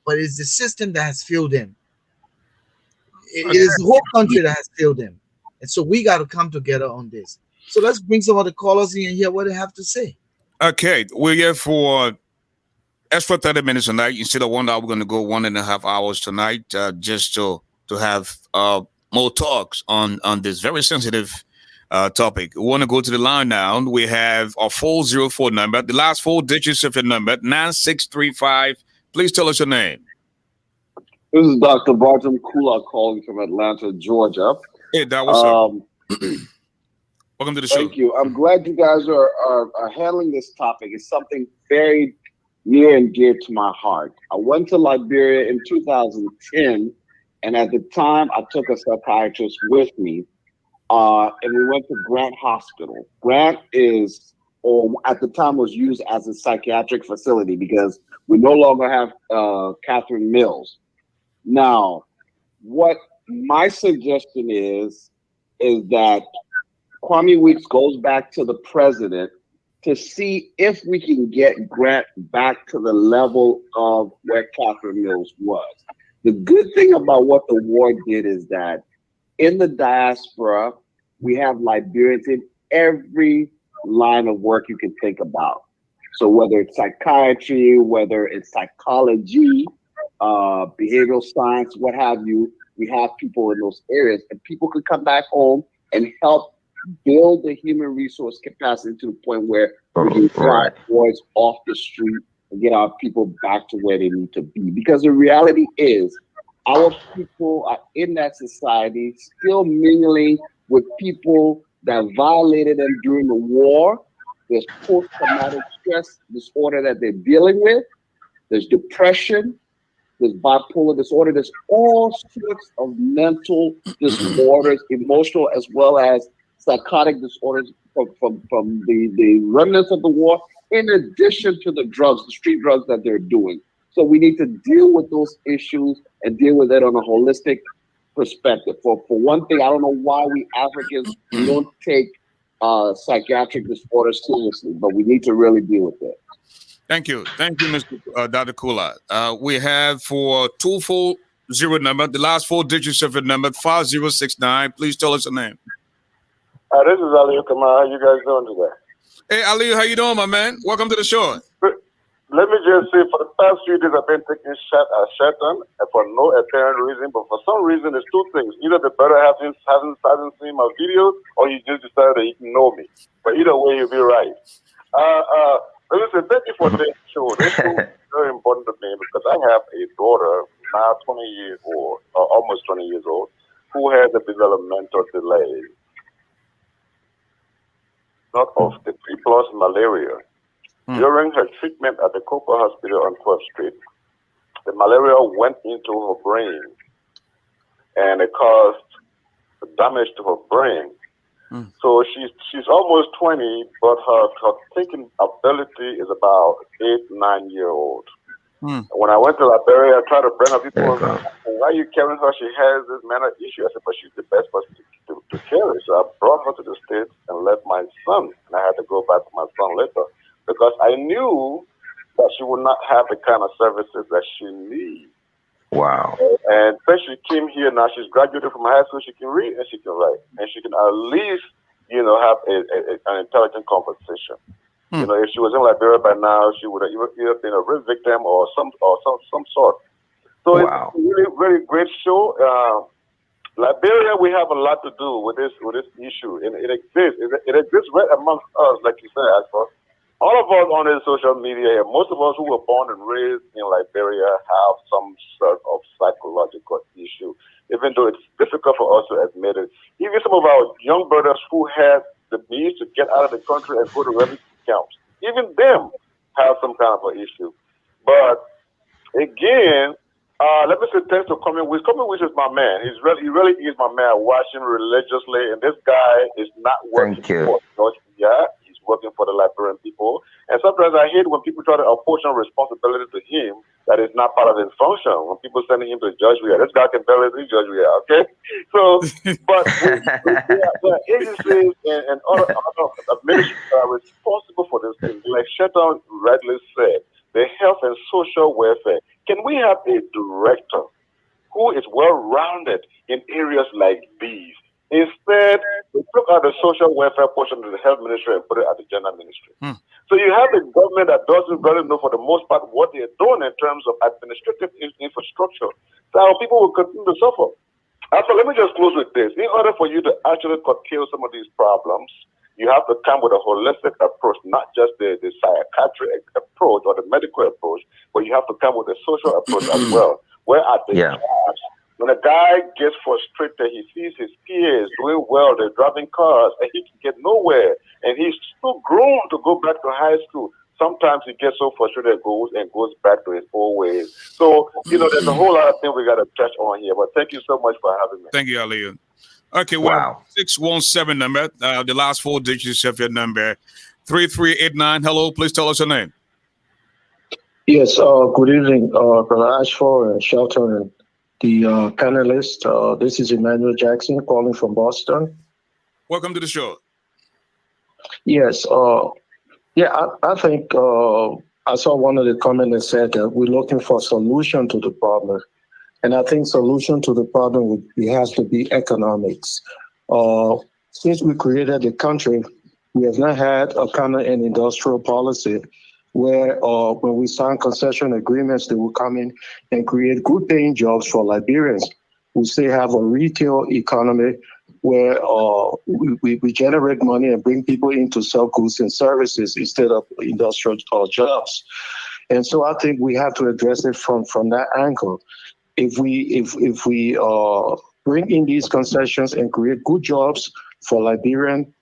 but it's the system that has failed them. It is the whole country that has failed them, and so we got to come together on this. So let's bring some of the callers in and hear what they have to say. Okay, we're here for extra 30 minutes tonight. Instead of 1 hour, we're going to go 1.5 hours tonight, just to have more talks on this very sensitive topic. We want to go to the line now. We have our 404 number, the last 4 digits of your number, 9635. Please tell us your name. This is Dr. Barton Kula calling from Atlanta, Georgia. Hey, Doc, what's up? Welcome to the show. Thank you. I'm glad you guys are handling this topic. It's something very near and dear to my heart. I went to Liberia in 2010, and at the time, I took a psychiatrist with me, and we went to Grant Hospital. Grant is, or at the time, was used as a psychiatric facility because we no longer have Catherine Mills. Now, what my suggestion is that Kwame Weeks goes back to the president to see if we can get Grant back to the level of where Catherine Mills was. The good thing about what the war did is that in the diaspora, we have Liberians in every line of work you can think about. So whether it's psychiatry, whether it's psychology, behavioral science, what have you, we have people in those areas, and people could come back home and help build the human resource capacity to the point where we can get our boys off the street and get our people back to where they need to be. Because the reality is, our people are in that society still mingling with people that violated them during the war. There's post-traumatic stress disorder that they're dealing with. There's depression. There's bipolar disorder. There's all sorts of mental disorders, emotional as well as psychotic disorders from the remnants of the war, in addition to the drugs, the street drugs that they're doing. So we need to deal with those issues and deal with it on a holistic perspective. For one thing, I don't know why we Africans don't take psychiatric disorders seriously, but we need to really deal with it. Thank you, Mr. Dr. Kula. We have for 240 number, the last 4 digits of your number, 5069. Please tell us your name. This is Ali Kamara. How you guys doing today? Hey, Ali, how you doing, my man? Welcome to the show. Let me just say, for the past few days, I've been taking Shelton for no apparent reason, but for some reason, there's 2 things. Either the brother hasn't seen my videos, or he just decided to ignore me. But either way, you'll be right. Listen, thank you for this show. This show is very important to me because I have a daughter, now 20 years old, or almost 20 years old, who has a developmental delay, not of the pre-plus malaria. During her treatment at the Copa Hospital on 12th Street, the malaria went into her brain and it caused damage to her brain. So she's almost 20, but her thinking ability is about 8-9 year old. When I went to Liberia, I tried to bring her people. Why are you carrying her? She has this mental issue. I said, but she's the best person to carry. So I brought her to the States and left my son. And I had to go back to my son later because I knew that she would not have the kind of services that she needs. Wow. And then she came here now. She's graduated from high school. She can read and she can write. And she can at least, have an intelligent conversation. If she was in Liberia by now, she would have either been a rape victim or some sort. So It's a really, really great show. Liberia, we have a lot to do with this issue, and it exists. It exists right amongst us, like you said, ASHFORD. All of us on this social media, most of us who were born and raised in Liberia have some sort of psychological issue, even though it's difficult for us to admit it. Even some of our young brothers who had the means to get out of the country and go to refugee camps, even them have some kind of an issue. But again, let me say thanks to Kwame Weeks. Kwame Weeks is my man. He really is my man. I watch him religiously, and this guy is not working for George. He's working for the Liberian people. And sometimes I hate when people try to apportion responsibility to him that is not part of his function. When people sending him to judge, this guy can barely be judge, okay? So, but there are agencies and other administrators that are responsible for this thing. Like Sheldon rightly said, the health and social welfare. Can we have a director who is well-rounded in areas like these? Instead, we took out the social welfare portion of the health ministry and put it at the gender ministry. So you have a government that doesn't really know for the most part what they're doing in terms of administrative infrastructure. So our people will continue to suffer. So let me just close with this. In order for you to actually curtail some of these problems, you have to come with a holistic approach, not just the psychiatric approach or the medical approach, but you have to come with a social approach as well. Where at the jobs, when a guy gets frustrated, he sees his peers doing well, they're driving cars, and he can get nowhere, and he's still grown to go back to high school. Sometimes he gets so frustrated, goes back to his old ways. So, there's a whole lot of things we got to touch on here, but thank you so much for having me. Thank you, Aliyah. Okay, wow. 617 number, the last 4 digits of your number, 3389. Hello, please tell us your name. Yes, good evening, Brother Ashford and Shelton and the panelist. This is Emmanuel Jackson calling from Boston. Welcome to the show. Yes, I think I saw one of the comments that said that we're looking for a solution to the problem. And I think solution to the problem has to be economics. Since we created the country, we have not had a kind of an industrial policy where when we sign concession agreements, they will come in and create good paying jobs for Liberians. We still have a retail economy where we generate money and bring people in to sell goods and services instead of industrial jobs. And so I think we have to address it from that angle. If we bring in these concessions and create good jobs for Liberian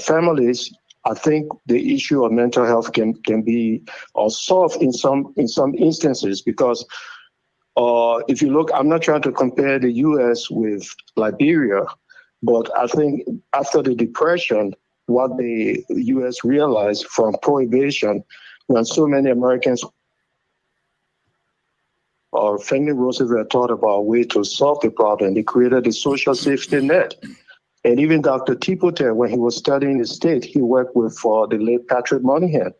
families, I think the issue of mental health can be solved in some instances, because if you look, I'm not trying to compare the U.S. with Liberia, but I think after the Depression, what the U.S. realized from prohibition, when so many Americans or Franklin Roosevelt thought about a way to solve the problem, they created the social safety net. And even Dr. Tipote, when he was studying the state, he worked with the late Patrick Moynihan.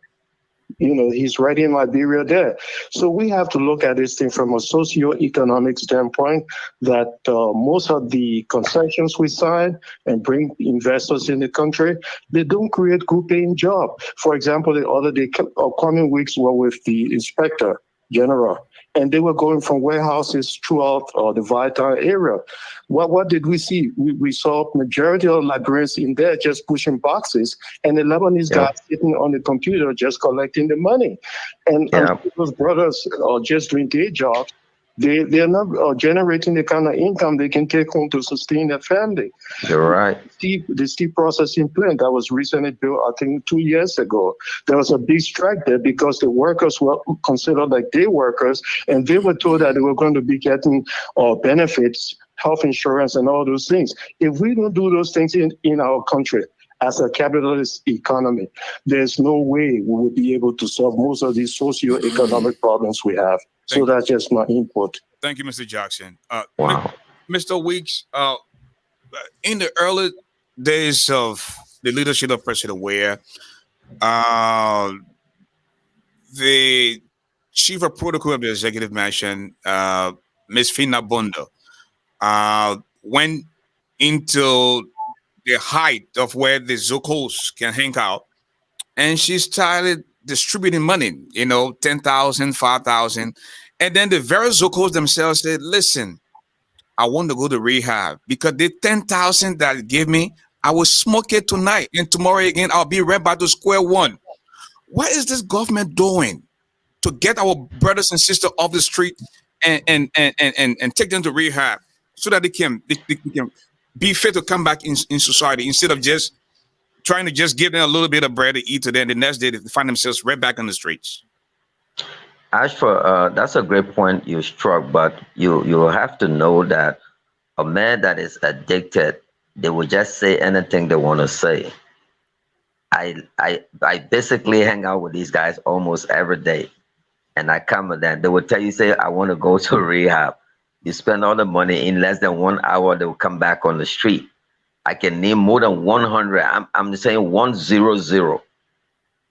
He's right in Liberia there. So we have to look at this thing from a socio-economic standpoint, that most of the concessions we sign and bring investors in the country, they don't create good paying job. For example, the other day, coming weeks were with the Inspector General, and they were going from warehouses throughout the Vital area. What did we see? We saw majority of Liberians in there just pushing boxes, and the Lebanese guys sitting on the computer just collecting the money. And those brothers are just doing their jobs. They're not generating the kind of income they can take home to sustain their family. You're right. The steel processing plant that was recently built, I think 2 years ago, there was a big strike there because the workers were considered like day workers, and they were told that they were going to be getting benefits, health insurance, and all those things. If we don't do those things in our country, as a capitalist economy, there's no way we will be able to solve most of these socio-economic problems we have. So that's just my input. Thank you, Mr. Jackson. Wow. Mr. Weeks, in the early days of the leadership of President Ware, the chief of protocol of the executive mansion, Ms. Fina Bondo, went into the height of where the Zocos can hang out, and she started distributing money, 10,000, 5,000. And then the very Zocos themselves said, listen, I want to go to rehab because the 10,000 that give me, I will smoke it tonight, and tomorrow again, I'll be right back to square one. What is this government doing to get our brothers and sisters off the street and take them to rehab so that they can be fit to come back in society, instead of just trying to just give them a little bit of bread to eat today, and the next day they find themselves right back on the streets? Ashford, that's a great point you struck, but you have to know that a man that is addicted, they will just say anything they want to say. I basically hang out with these guys almost every day. and I come and then they will tell you, say, I want to go to rehab. You spend all the money, in less than 1 hour, they will come back on the street. I can name more than 100. I'm saying 100.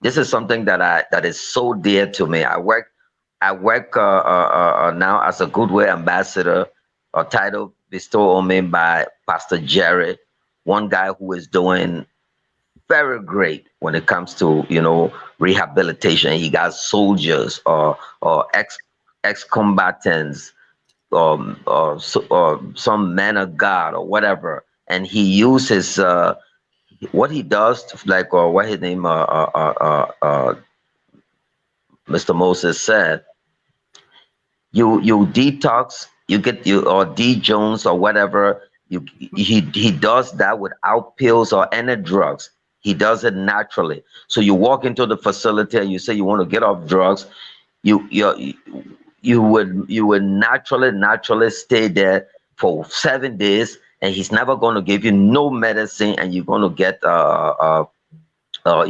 This is something that is so dear to me. I work now as a Goodwill ambassador, a title bestowed on me by Pastor Jerry, one guy who is doing very great when it comes to, you know, rehabilitation. He got soldiers or ex-combatants, or some man of God or whatever, and he uses what he does to, like, or what his name Mr. Moses said, you detox, you get you, or D Jones or whatever, he does that without pills or any drugs. He does it naturally. So you walk into the facility and you say you want to get off drugs, you would naturally stay there for 7 days, and he's never going to give you no medicine, and you're going to get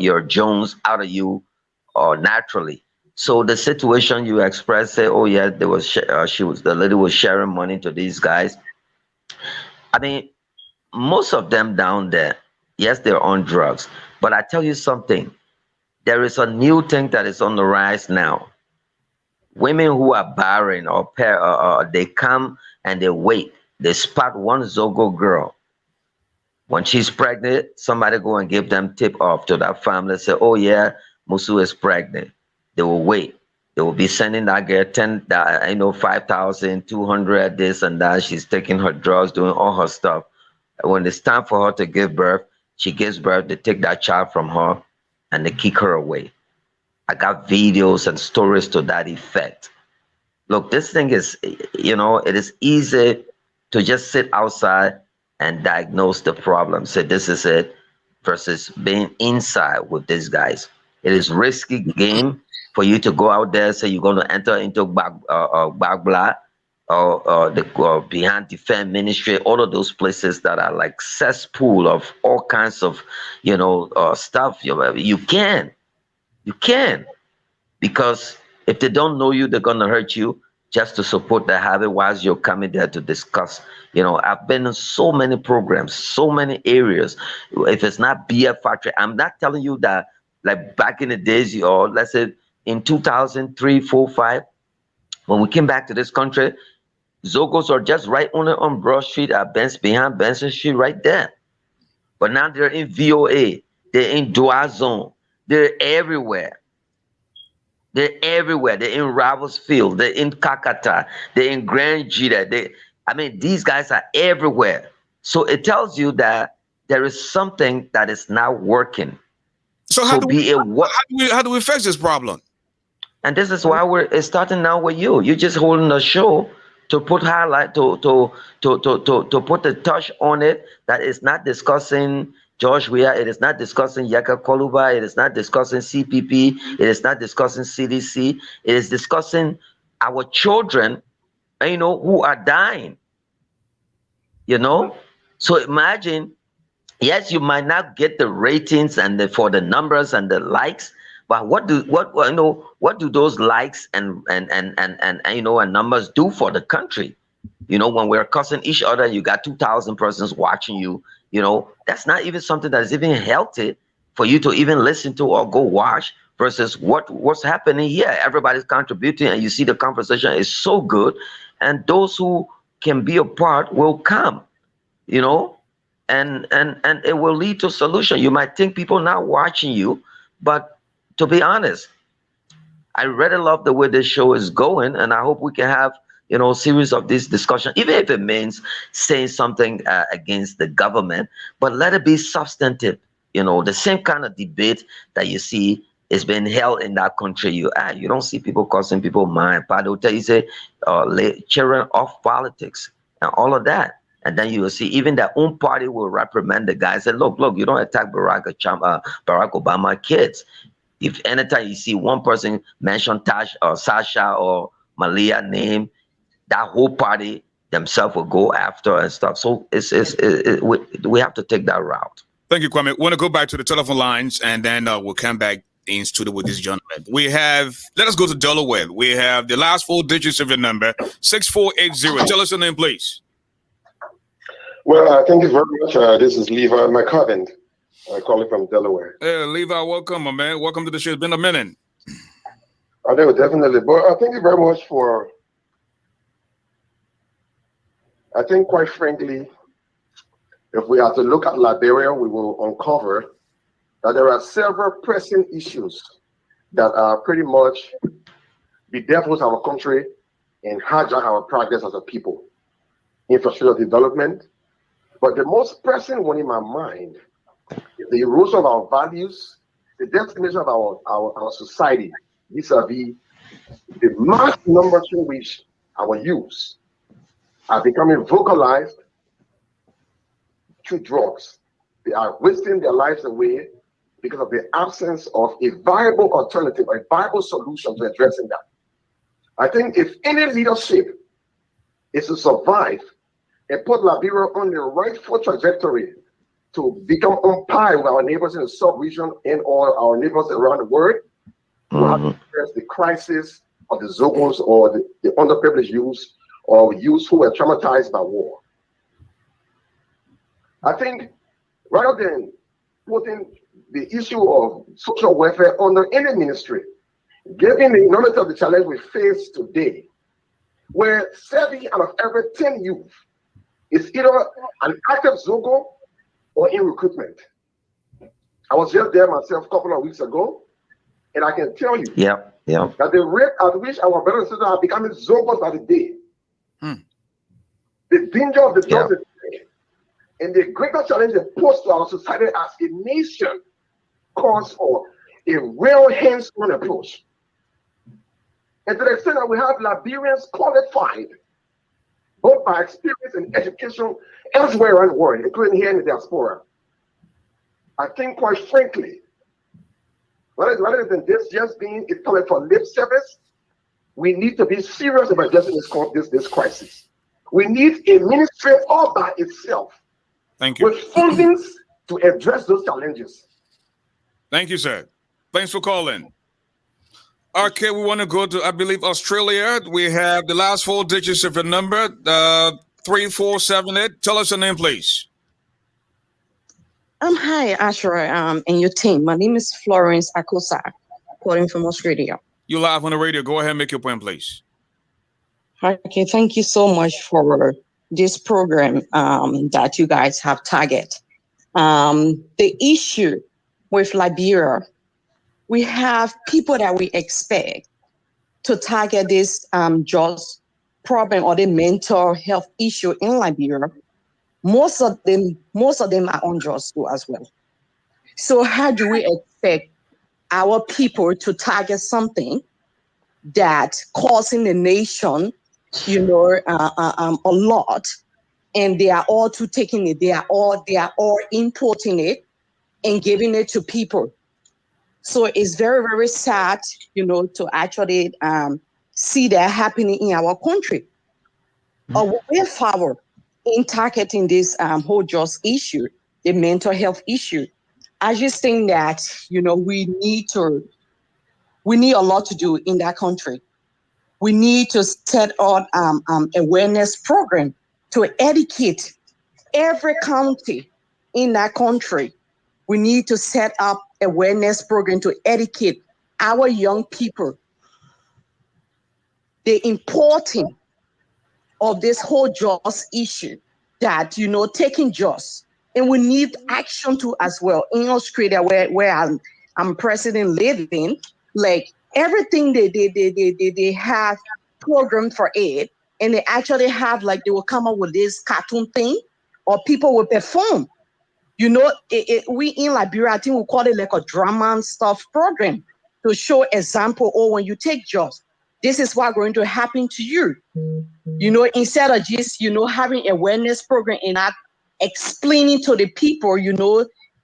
your Jones out of you naturally. So the situation you expressed, say, oh yeah, there was the lady was sharing money to these guys. I mean, most of them down there, yes, they're on drugs, but I tell you something, there is a new thing that is on the rise now. Women who are barren or they come and they wait. They spot one Zogo girl. When she's pregnant, somebody go and give them tip off to that family. Say, oh yeah, Musu is pregnant. They will wait. They will be sending that girl 5,200, this and that. She's taking her drugs, doing all her stuff. And when it's time for her to give birth, she gives birth. They take that child from her and they kick her away. I got videos and stories to that effect. Look, this thing is, you know, it is easy to just sit outside and diagnose the problem. Say this is it, versus being inside with these guys. It is risky game for you to go out there, say you're going to enter into Bagbla or behind the FEND ministry, all of those places that are like cesspool of all kinds of, you know, stuff. You can, because if they don't know you, they're going to hurt you just to support the habit whilst you're coming there to discuss. You know, I've been in so many programs, so many areas. If it's not beer factory, I'm not telling you that, like back in the days, or let's say in 2003, 4, 5, when we came back to this country, Zogos are just right on Broad Street, behind Benson Street, right there. But now they're in VOA, they're in Duazon, they're everywhere. They're everywhere. They're in Ravelsfield, they're in Kakata, they're in Grand Jita. I mean, these guys are everywhere. So it tells you that there is something that is not working. So how do we fix this problem? And this is why we're starting now with you. You're just holding a show to put highlight, to put the touch on it, that is not discussing George Weah, it is not discussing Yaka Koluba, it is not discussing CPP, it is not discussing CDC, it is discussing our children, you know, who are dying, you know? So imagine, yes, you might not get the ratings and for the numbers and the likes, but what do those likes and you know, and numbers do for the country? You know, when we're cussing each other, you got 2,000 persons watching you. You know, that's not even something that is even healthy for you to even listen to or go watch, versus what's happening here. Everybody's contributing, and you see the conversation is so good, and those who can be a part will come, you know, and it will lead to solution. You might think people not watching you, but to be honest, I really love the way this show is going, and I hope we can have, you know, series of this discussion, even if it means saying something against the government, but let it be substantive. You know, the same kind of debate that you see is being held in that country. You don't see people causing people mind. But they'll tell you, say, children off politics and all of that. And then you will see even their own party will reprimand the guy. Say, look, you don't attack Barack Obama kids. If anytime you see one person mention Tash or Sasha or Malia name, that whole party themselves will go after and stuff. So we have to take that route. Thank you, Kwame. We want to go back to the telephone lines, and then we'll come back in studio with this gentleman. We have, let us go to Delaware. We have the last 4 digits of your number, 6480. Tell us your name, please. Well, thank you very much. This is Levi McCubbin. I call it from Delaware. Hey, Levi, welcome, my man. Welcome to the show. It's been a minute. I know, definitely. But thank you very much for, I think, quite frankly, if we have to look at Liberia, we will uncover that there are several pressing issues that are pretty much bedevils our country and hijack our progress as a people. Infrastructure development. But the most pressing one in my mind is the erosion of our values, the decimation of our society vis-a-vis the mass number to which our youths are becoming vocalized through drugs. They are wasting their lives away because of the absence of a viable alternative, a viable solution to addressing that. I think if any leadership is to survive and put Liberia on the rightful trajectory to become on par with our neighbors in the sub-region and all our neighbors around the world, we have to address the crisis of the Zogos or the underprivileged youths or youths who were traumatized by war. I think rather than putting the issue of social welfare under any ministry, given the enormity of the challenge we face today, where 7 out of every 10 youth is either an active Zogo or in recruitment. I was just there myself a couple of weeks ago, and I can tell you that the rate at which our brothers and sisters are becoming Zogos by the day, the danger of the drugs and the greater challenge they pose to our society as a nation calls for a real hands-on approach. And to the extent that we have Liberians qualified, both by experience and education elsewhere around the world, including here in the diaspora, I think quite frankly, rather than this just being a topic for lip service, we need to be serious about addressing this crisis. We need a ministry all by itself. Thank you. With fundings to address those challenges. Thank you, sir. Thanks for calling. Okay, we want to go to, I believe, Australia. We have the last 4 digits of your number, 3478. Tell us your name, please. Hi, Ashra, and your team. My name is Florence Akosa, calling from Australia. You're live on the radio. Go ahead and make your point, please. Okay, thank you so much for this program that you guys have targeted. The issue with Liberia, we have people that we expect to target this just problem or the mental health issue in Liberia. Most of them are unjust as well. So how do we expect our people to target something that causing the nation, a lot, and they are all to taking it, they are all importing it and giving it to people. So it's very, very sad, to actually see that happening in our country. We're forward in targeting this whole just issue, the mental health issue. I just think that, we need a lot to do in that country. We need to set up awareness program to educate every county in that country. We need to set up awareness program to educate our young people the importance of this whole just issue that, taking just. And we need action too as well. In Australia, where I'm president living, like everything they have program for it, and they actually have they will come up with this cartoon thing, or people will perform. We in Liberia, I think we call it like a drama and stuff program to show example. Oh, when you take jobs, this is what's going to happen to you. Instead of just having awareness program and not explaining to the people,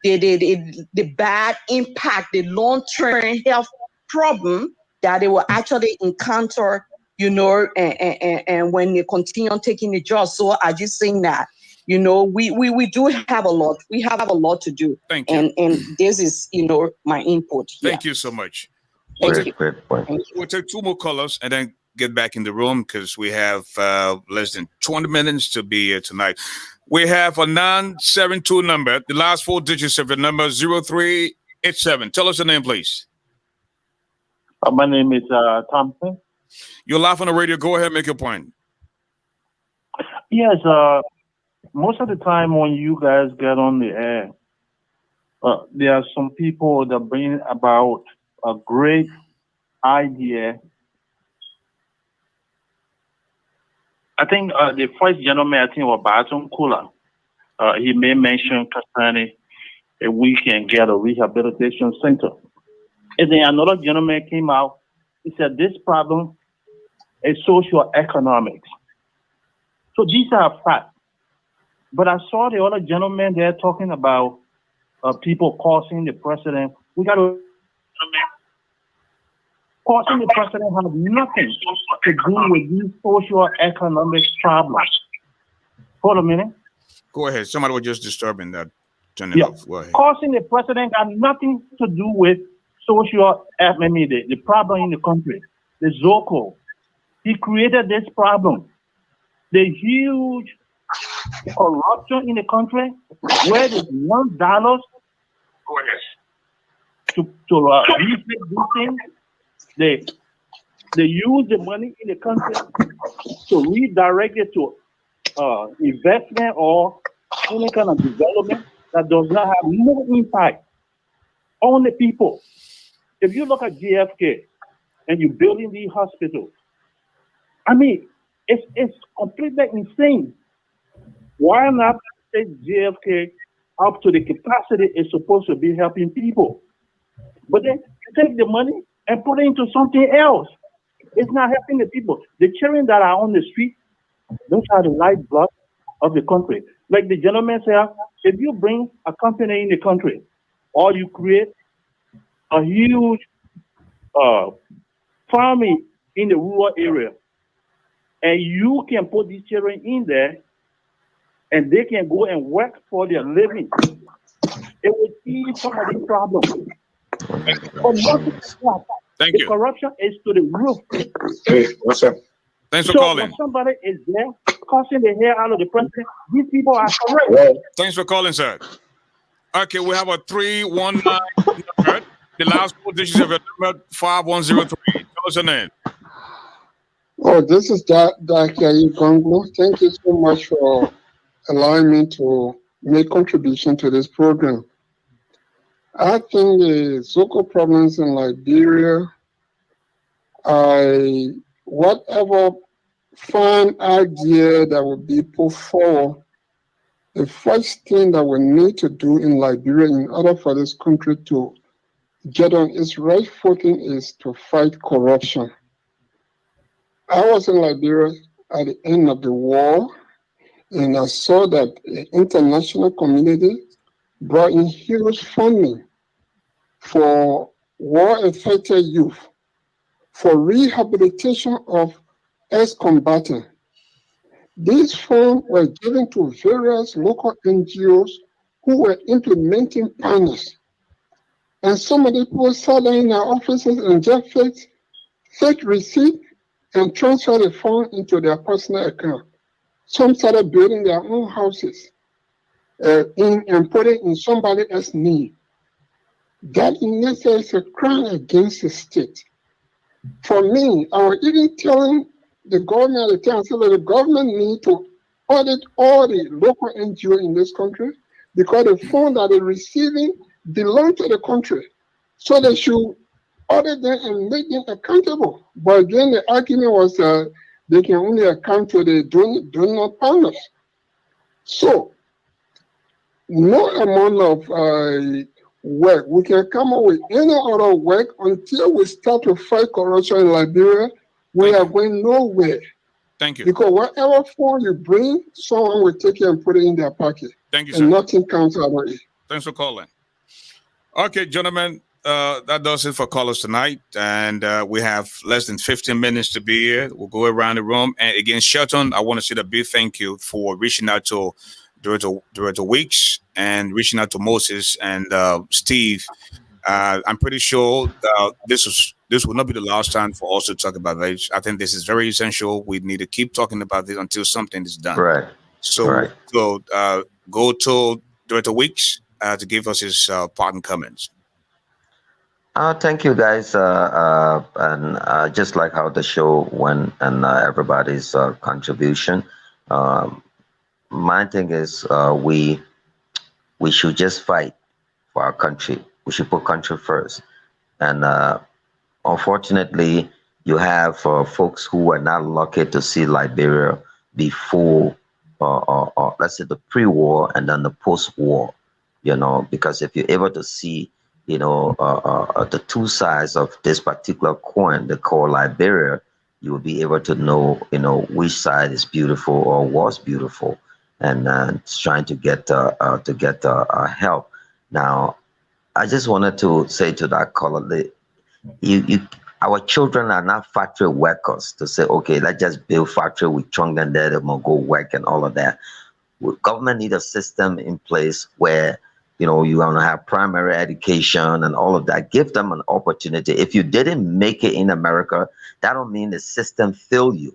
the bad impact, the long-term health problem that they will actually encounter, and when they continue taking the job. So I just think that You know, we do have a lot. We have a lot to do. Thank you. And this is, you know, my input here. Thank you so much. Thank Great point. We'll take 2 more callers and then get back in the room because we have less than 20 minutes to be here tonight. We have a 972 number. The last 4 digits of the number 0387. Tell us the name, please. My name is Thompson. You're live on the radio. Go ahead, make your point. Yes, most of the time when you guys get on the air, there are some people that bring about a great idea. I think the first gentleman, I think, was Baton Kula. He may mention concerning if we can get a rehabilitation center. And then another gentleman came out. He said this problem is socio-economics. So these are facts. But I saw the other gentleman there talking about people causing the president. We got to causing the president has nothing to do with these socio-economic problems. Hold a minute. Go ahead. Somebody was just disturbing that. Turn it off. Go ahead. Causing the president got nothing to do with the problem in the country. The Zoko. He created this problem. The huge corruption in the country, where there's $1 to research these things. They use the money in the country to redirect it to investment or any kind of development that does not have no impact on the people. If you look at JFK and you're building these hospitals, I mean, it's completely insane. Why not take JFK up to the capacity it's supposed to be helping people? But then you take the money and put it into something else. It's not helping the people. The children that are on the street, those are the lifeblood of the country. Like the gentleman said, if you bring a company in the country or you create a huge farming in the rural area, and you can put these children in there and they can go and work for their living, it will ease some of these problems. Thank you. Corruption is to the roof. Hey, what's up? Thanks for So calling. when somebody is there causing the hair out of the president, these people are correct. Well, Thanks for calling, sir. Okay, we have a 319 number. The last 4 digits of your number 5103. Tell us your name. Oh, this is Daki Gongo. Thank you so much for allowing me to make contribution to this program. I think the Zoko problems in Liberia, whatever fine idea that would be put forward, the first thing that we need to do in Liberia in order for this country to get on its right footing is to fight corruption. I was in Liberia at the end of the war, and I saw that the international community brought in huge funding for war-affected youth, for rehabilitation of ex-combatants. These funds were given to various local NGOs who were implementing Panelist. And some of the people sat in their offices and just fake receipt and transfer the fund into their personal account. Some started building their own houses and put it in somebody else's name. That in itself is a crime against the state. For me, I was even telling the government at the time, so that the government need to audit all the local NGOs in this country because the funds that they're receiving belong to the country. So they should audit them and make them accountable. But again, the argument was they can only account to the donor partners. So, no amount of work. We can come up with any other work until we start to fight corruption in Liberia. We are going nowhere. Thank you. Because whatever fund you bring, someone will take it and put it in their pocket. Thank you, and sir. nothing comes out of it. Thanks for calling. Okay, gentlemen, that does it for callers tonight. And we have less than 15 minutes to be here. We'll go around the room. And again, Shelton, I want to say a big thank you for reaching out to during the weeks and reaching out to Moses and Steve. I'm pretty sure this will not be the last time for us to talk about this. I think this is very essential. We need to keep talking about this until something is done. Right. So go to Director Weeks to give us his parting comments. Thank you, guys. And just like how the show went and everybody's contribution, my thing is we should just fight for our country. We should put country first. And unfortunately, you have folks who were not lucky to see Liberia before, let's say, the pre-war and then the post-war. Because if you're able to see the two sides of this particular coin, they call Liberia, you will be able to know, which side is beautiful or was beautiful, and trying to get help. Now, I just wanted to say to that caller that our children are not factory workers to say, okay, let's just build factory with chunk and there, they'll go work and all of that. Government need a system in place where you want to have primary education and all of that. Give them an opportunity. If you didn't make it in America, that don't mean the system failed you.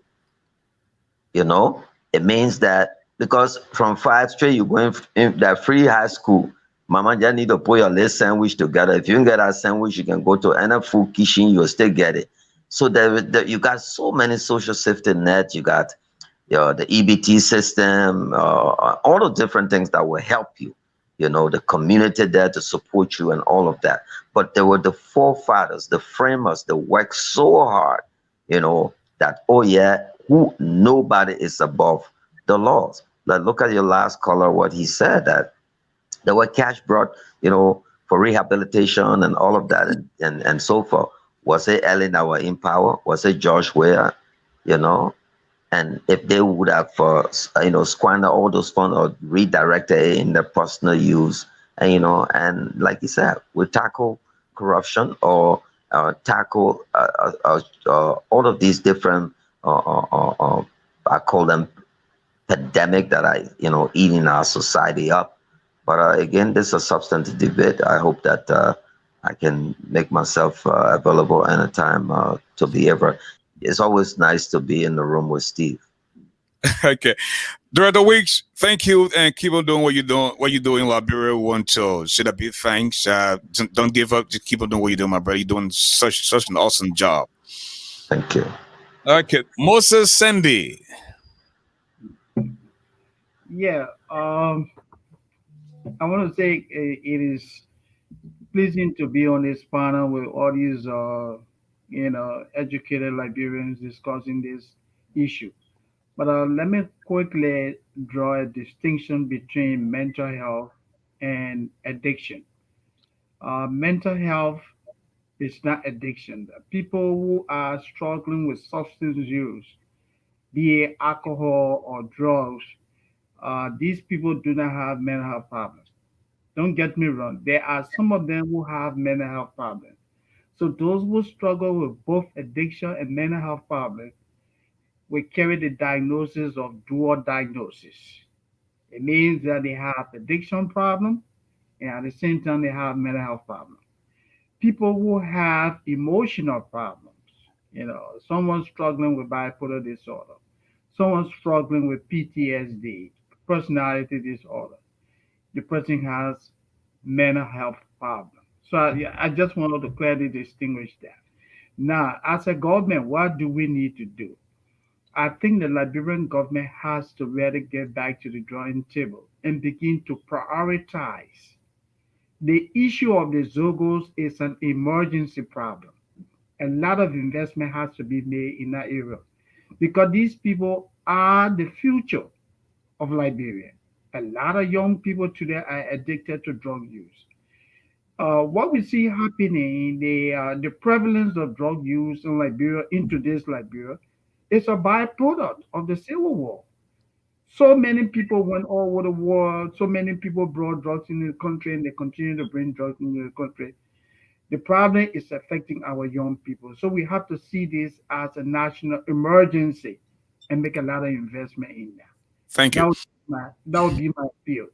It means that because from 5 straight, you're going in that free high school. Mama just need to put your little sandwich together. If you can get that sandwich, you can go to any food kitchen, you'll still get it. So you got so many social safety nets. You got the EBT system, all the different things that will help you. The community there to support you and all of that. But there were the forefathers, the framers, that worked so hard, that, nobody is above the laws. Like, look at your last caller, what he said, that there were cash brought, for rehabilitation and all of that and so forth. Was it Ellen that were in power? Was it George Weah? And if they would have, squandered all those funds or redirected it in their personal use, and and like you said, we tackle corruption or tackle all of these different, I call them pandemic that eating our society up. But again, this is a substantive debate. I hope that I can make myself available anytime to be ever. It's always nice to be in the room with Steve. Okay. Director Weeks, thank you, and keep on doing what you're doing. What you do in Liberia, we want to say a big thanks. Don't give up. Just keep on doing what you're doing, my brother. You're doing such an awesome job. Thank you. Okay, Moses Sandy. Yeah, I want to say it is pleasing to be on this panel with all these, educated Liberians discussing this issue. But let me quickly draw a distinction between mental health and addiction. Mental health is not addiction. People who are struggling with substance use, be it alcohol or drugs, these people do not have mental health problems. Don't get me wrong. There are some of them who have mental health problems. So those who struggle with both addiction and mental health problems will carry the diagnosis of dual diagnosis. It means that they have addiction problem and at the same time they have mental health problem. People who have emotional problems, someone struggling with bipolar disorder, someone struggling with PTSD, personality disorder, the person has mental health problem. So I just wanted to clearly distinguish that. Now, as a government, what do we need to do? I think the Liberian government has to really get back to the drawing table and begin to prioritize. The issue of the Zogos is an emergency problem. A lot of investment has to be made in that area because these people are the future of Liberia. A lot of young people today are addicted to drug use. What we see happening, the prevalence of drug use in Liberia, in today's Liberia, is a byproduct of the Civil War. So many people went all over the world. So many people brought drugs into the country, and they continue to bring drugs into the country. The problem is affecting our young people. So we have to see this as a national emergency and make a lot of investment in that. Thank you. my field.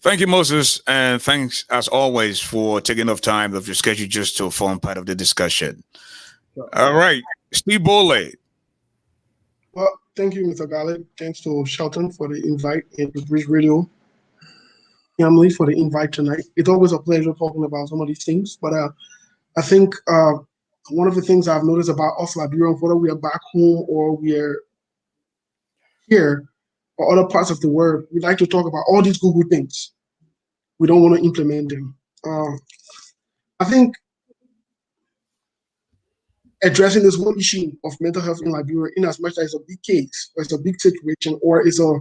Thank you, Moses, and thanks as always for taking enough time of your schedule just to form part of the discussion. Sure. All right, Steve Bolay. Well, thank you, Mr. Garley. Thanks to Shelton for the invite and to Bridge Radio family for the invite tonight. It's always a pleasure talking about some of these things, but I think one of the things I've noticed about us Liberians, whether we are back home or we're here or other parts of the world, we like to talk about all these good things. We don't want to implement them. I think addressing this whole issue of mental health in Liberia, in as much as it's a big case, or it's a big situation, or it's a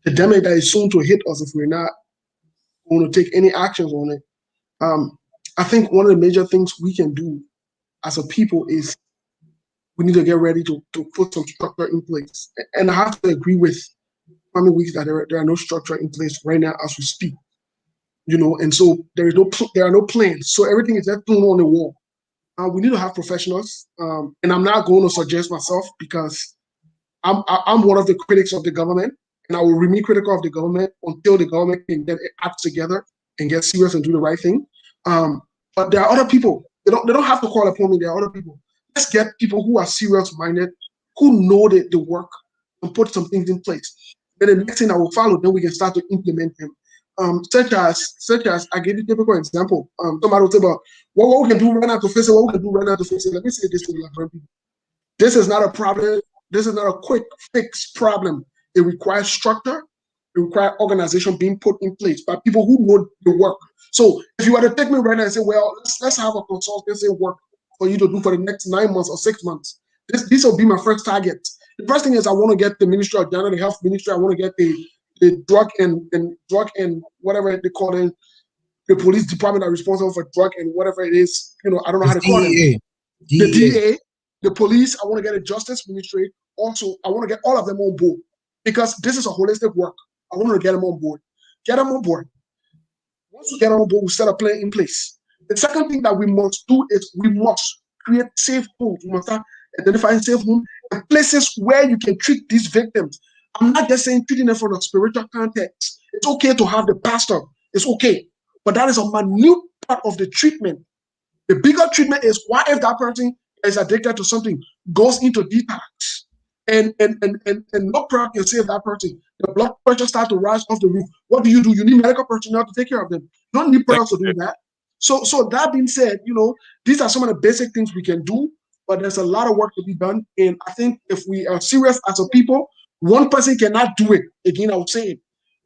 epidemic that is soon to hit us if we're not going to take any actions on it. I think one of the major things we can do as a people is we need to get ready to put some structure in place. And I have to agree with Kwame Weeks that there are no structure in place right now as we speak. And so there are no plans. So everything is just thrown on the wall. We need to have professionals, and I'm not going to suggest myself because I'm one of the critics of the government, and I will remain critical of the government until the government can get it act together and get serious and do the right thing. But there are other people. They don't have to call upon me. There are other people. Let's get people who are serious-minded, who know the work, and put some things in place. Then the next thing that will follow, then we can start to implement them. Such as I gave you a typical example. Somebody will say about what we can do right now to fix it, what we can do right now to fix it. Let me say this to you, people. This is not a problem. This is not a quick fix problem. It requires structure. It requires organization being put in place by people who know the work. So if you were to take me right now and say, well, let's have a consultancy work for you to do for the next 9 months or 6 months. This will be my first target. The first thing is I want to get the Ministry of General Health Ministry. I want to get the drug and whatever they call it, the police department are responsible for drug and whatever it is. I don't know how to call it. The DEA, the police. I want to get a justice ministry. Also, I want to get all of them on board because this is a holistic work. I want to get them on board. Get them on board. Once we get on board, we set a plan in place. The second thing that we must do is we must create safe homes. We must start identifying safe homes and places where you can treat these victims. I'm not just saying treating them from a spiritual context. It's okay to have the pastor. It's okay. But that is a minute part of the treatment. The bigger treatment is what if that person is addicted to something, goes into detox, and no product can save that person. The blood pressure starts to rise off the roof. What do? You need medical personnel to take care of them. You don't need products to do that. So that being said, these are some of the basic things we can do, but there's a lot of work to be done. And I think if we are serious as a people, one person cannot do it. Again, I would say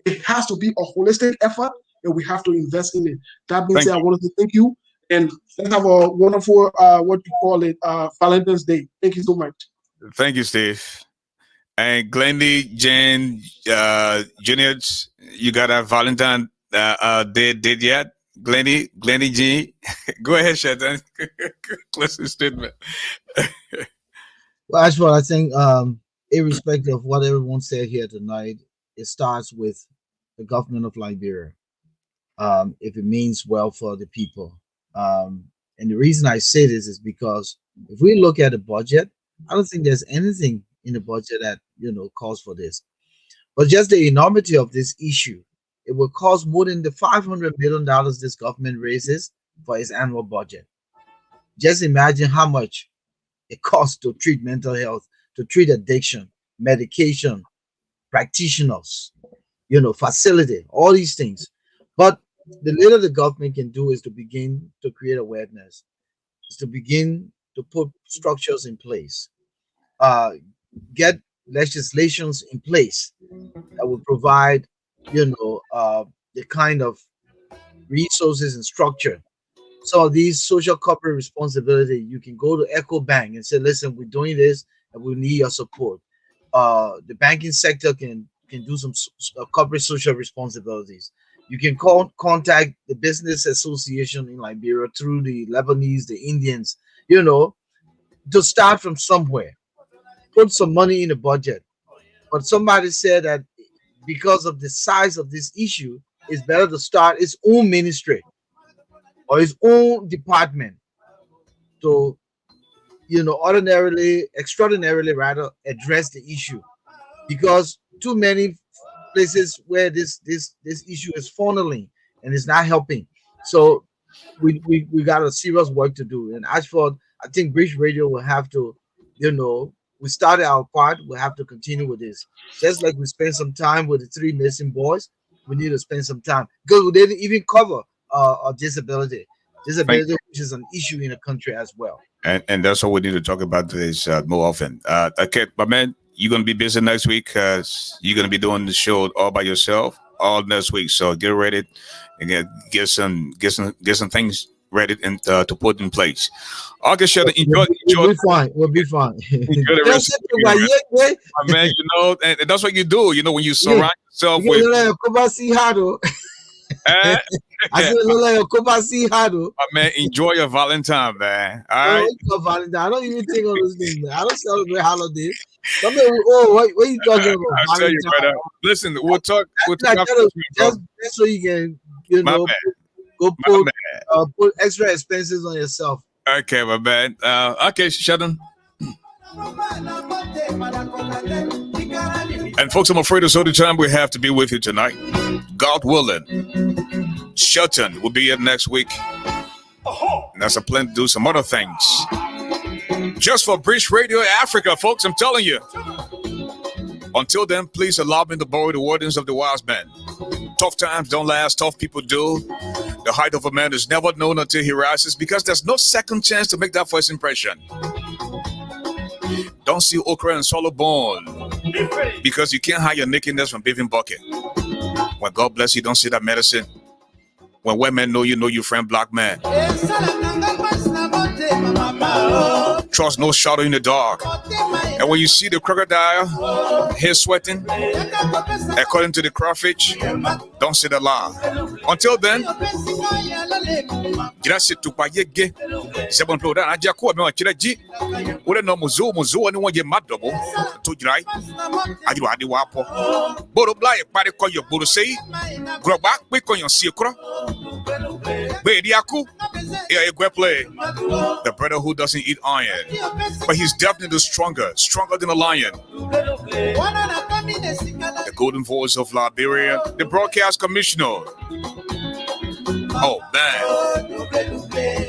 it has to be a holistic effort, and we have to invest in it. That being said, I wanted to thank you, and let's have a wonderful, Valentine's Day. Thank you so much. Thank you, Steve. And Glendy, Jane, Juniors, you got a Valentine date yet? Glendy G. Go ahead, Shelton. Closing statement. Well, ASHFORD, I think irrespective of what everyone said here tonight, it starts with the government of Liberia. If it means well for the people. And the reason I say this is because if we look at the budget, I don't think there's anything in the budget that calls for this. But just the enormity of this issue, it will cost more than the $500 million this government raises for its annual budget. Just imagine how much it costs to treat mental health, to treat addiction, medication, practitioners, facility, all these things. But the little the government can do is to begin to create awareness, is to begin to put structures in place, get legislations in place that will provide, the kind of resources and structure. So these social corporate responsibility, you can go to Echo Bank and say, listen, we're doing this and we need your support. The banking sector can do some corporate social responsibilities. You can contact the business association in Liberia through the Lebanese, the Indians, to start from somewhere. Put some money in the budget. But somebody said that because of the size of this issue, it's better to start its own ministry or its own department to, extraordinarily rather address the issue. Because too many places where this issue is funneling and it's not helping. So we got a serious work to do. And Ashford, I think Bridge Radio will have to, we started our part. We'll have to continue with this. Just like we spent some time with the 3 missing boys, we need to spend some time because we didn't even cover disability, which is an issue in the country as well. And that's what we need to talk about this more often. Okay, but man, you're gonna be busy next week because you're gonna be doing the show all by yourself all next week. So get ready and get some things ready and to put in place. Okay, Sheldon, enjoy. We'll be fine. We'll be fine. Enjoy the rest of the week, man. And that's what you do. When you surround yourself with. I said, man, enjoy your Valentine, man. All right. Valentine. I don't even think of those things, man. I don't celebrate holidays. What are you talking about? I'll tell you, brother. Listen, we'll talk. Just so you can, go put extra expenses on yourself. Okay, my man. Okay, Sheldon. And folks, I'm afraid it's all the time we have to be with you tonight. God willing, Shelton will be here next week. And that's a plan to do some other things. Just for Bridge Radio Africa, folks, I'm telling you. Until then, please allow me to borrow the wordings of the wise man. Tough times don't last, tough people do. The height of a man is never known until he rises, because there's no second chance to make that first impression. Don't see okra and swallow bone, because you can't hide your nakedness from bathing bucket. When God bless you, don't see that medicine. When white men know you friend black man. Trust no shadow in the dark. And when you see the crocodile, hair sweating, according to the crawfish, don't say the lie. Until then, the brother who doesn't eat iron, but he's definitely stronger than a lion. The golden voice of Liberia, the broadcast commissioner. Oh man,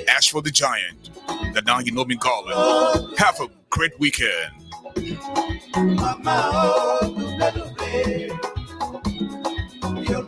ASHFORD the giant, the now you know me Garley. Have a great weekend. Your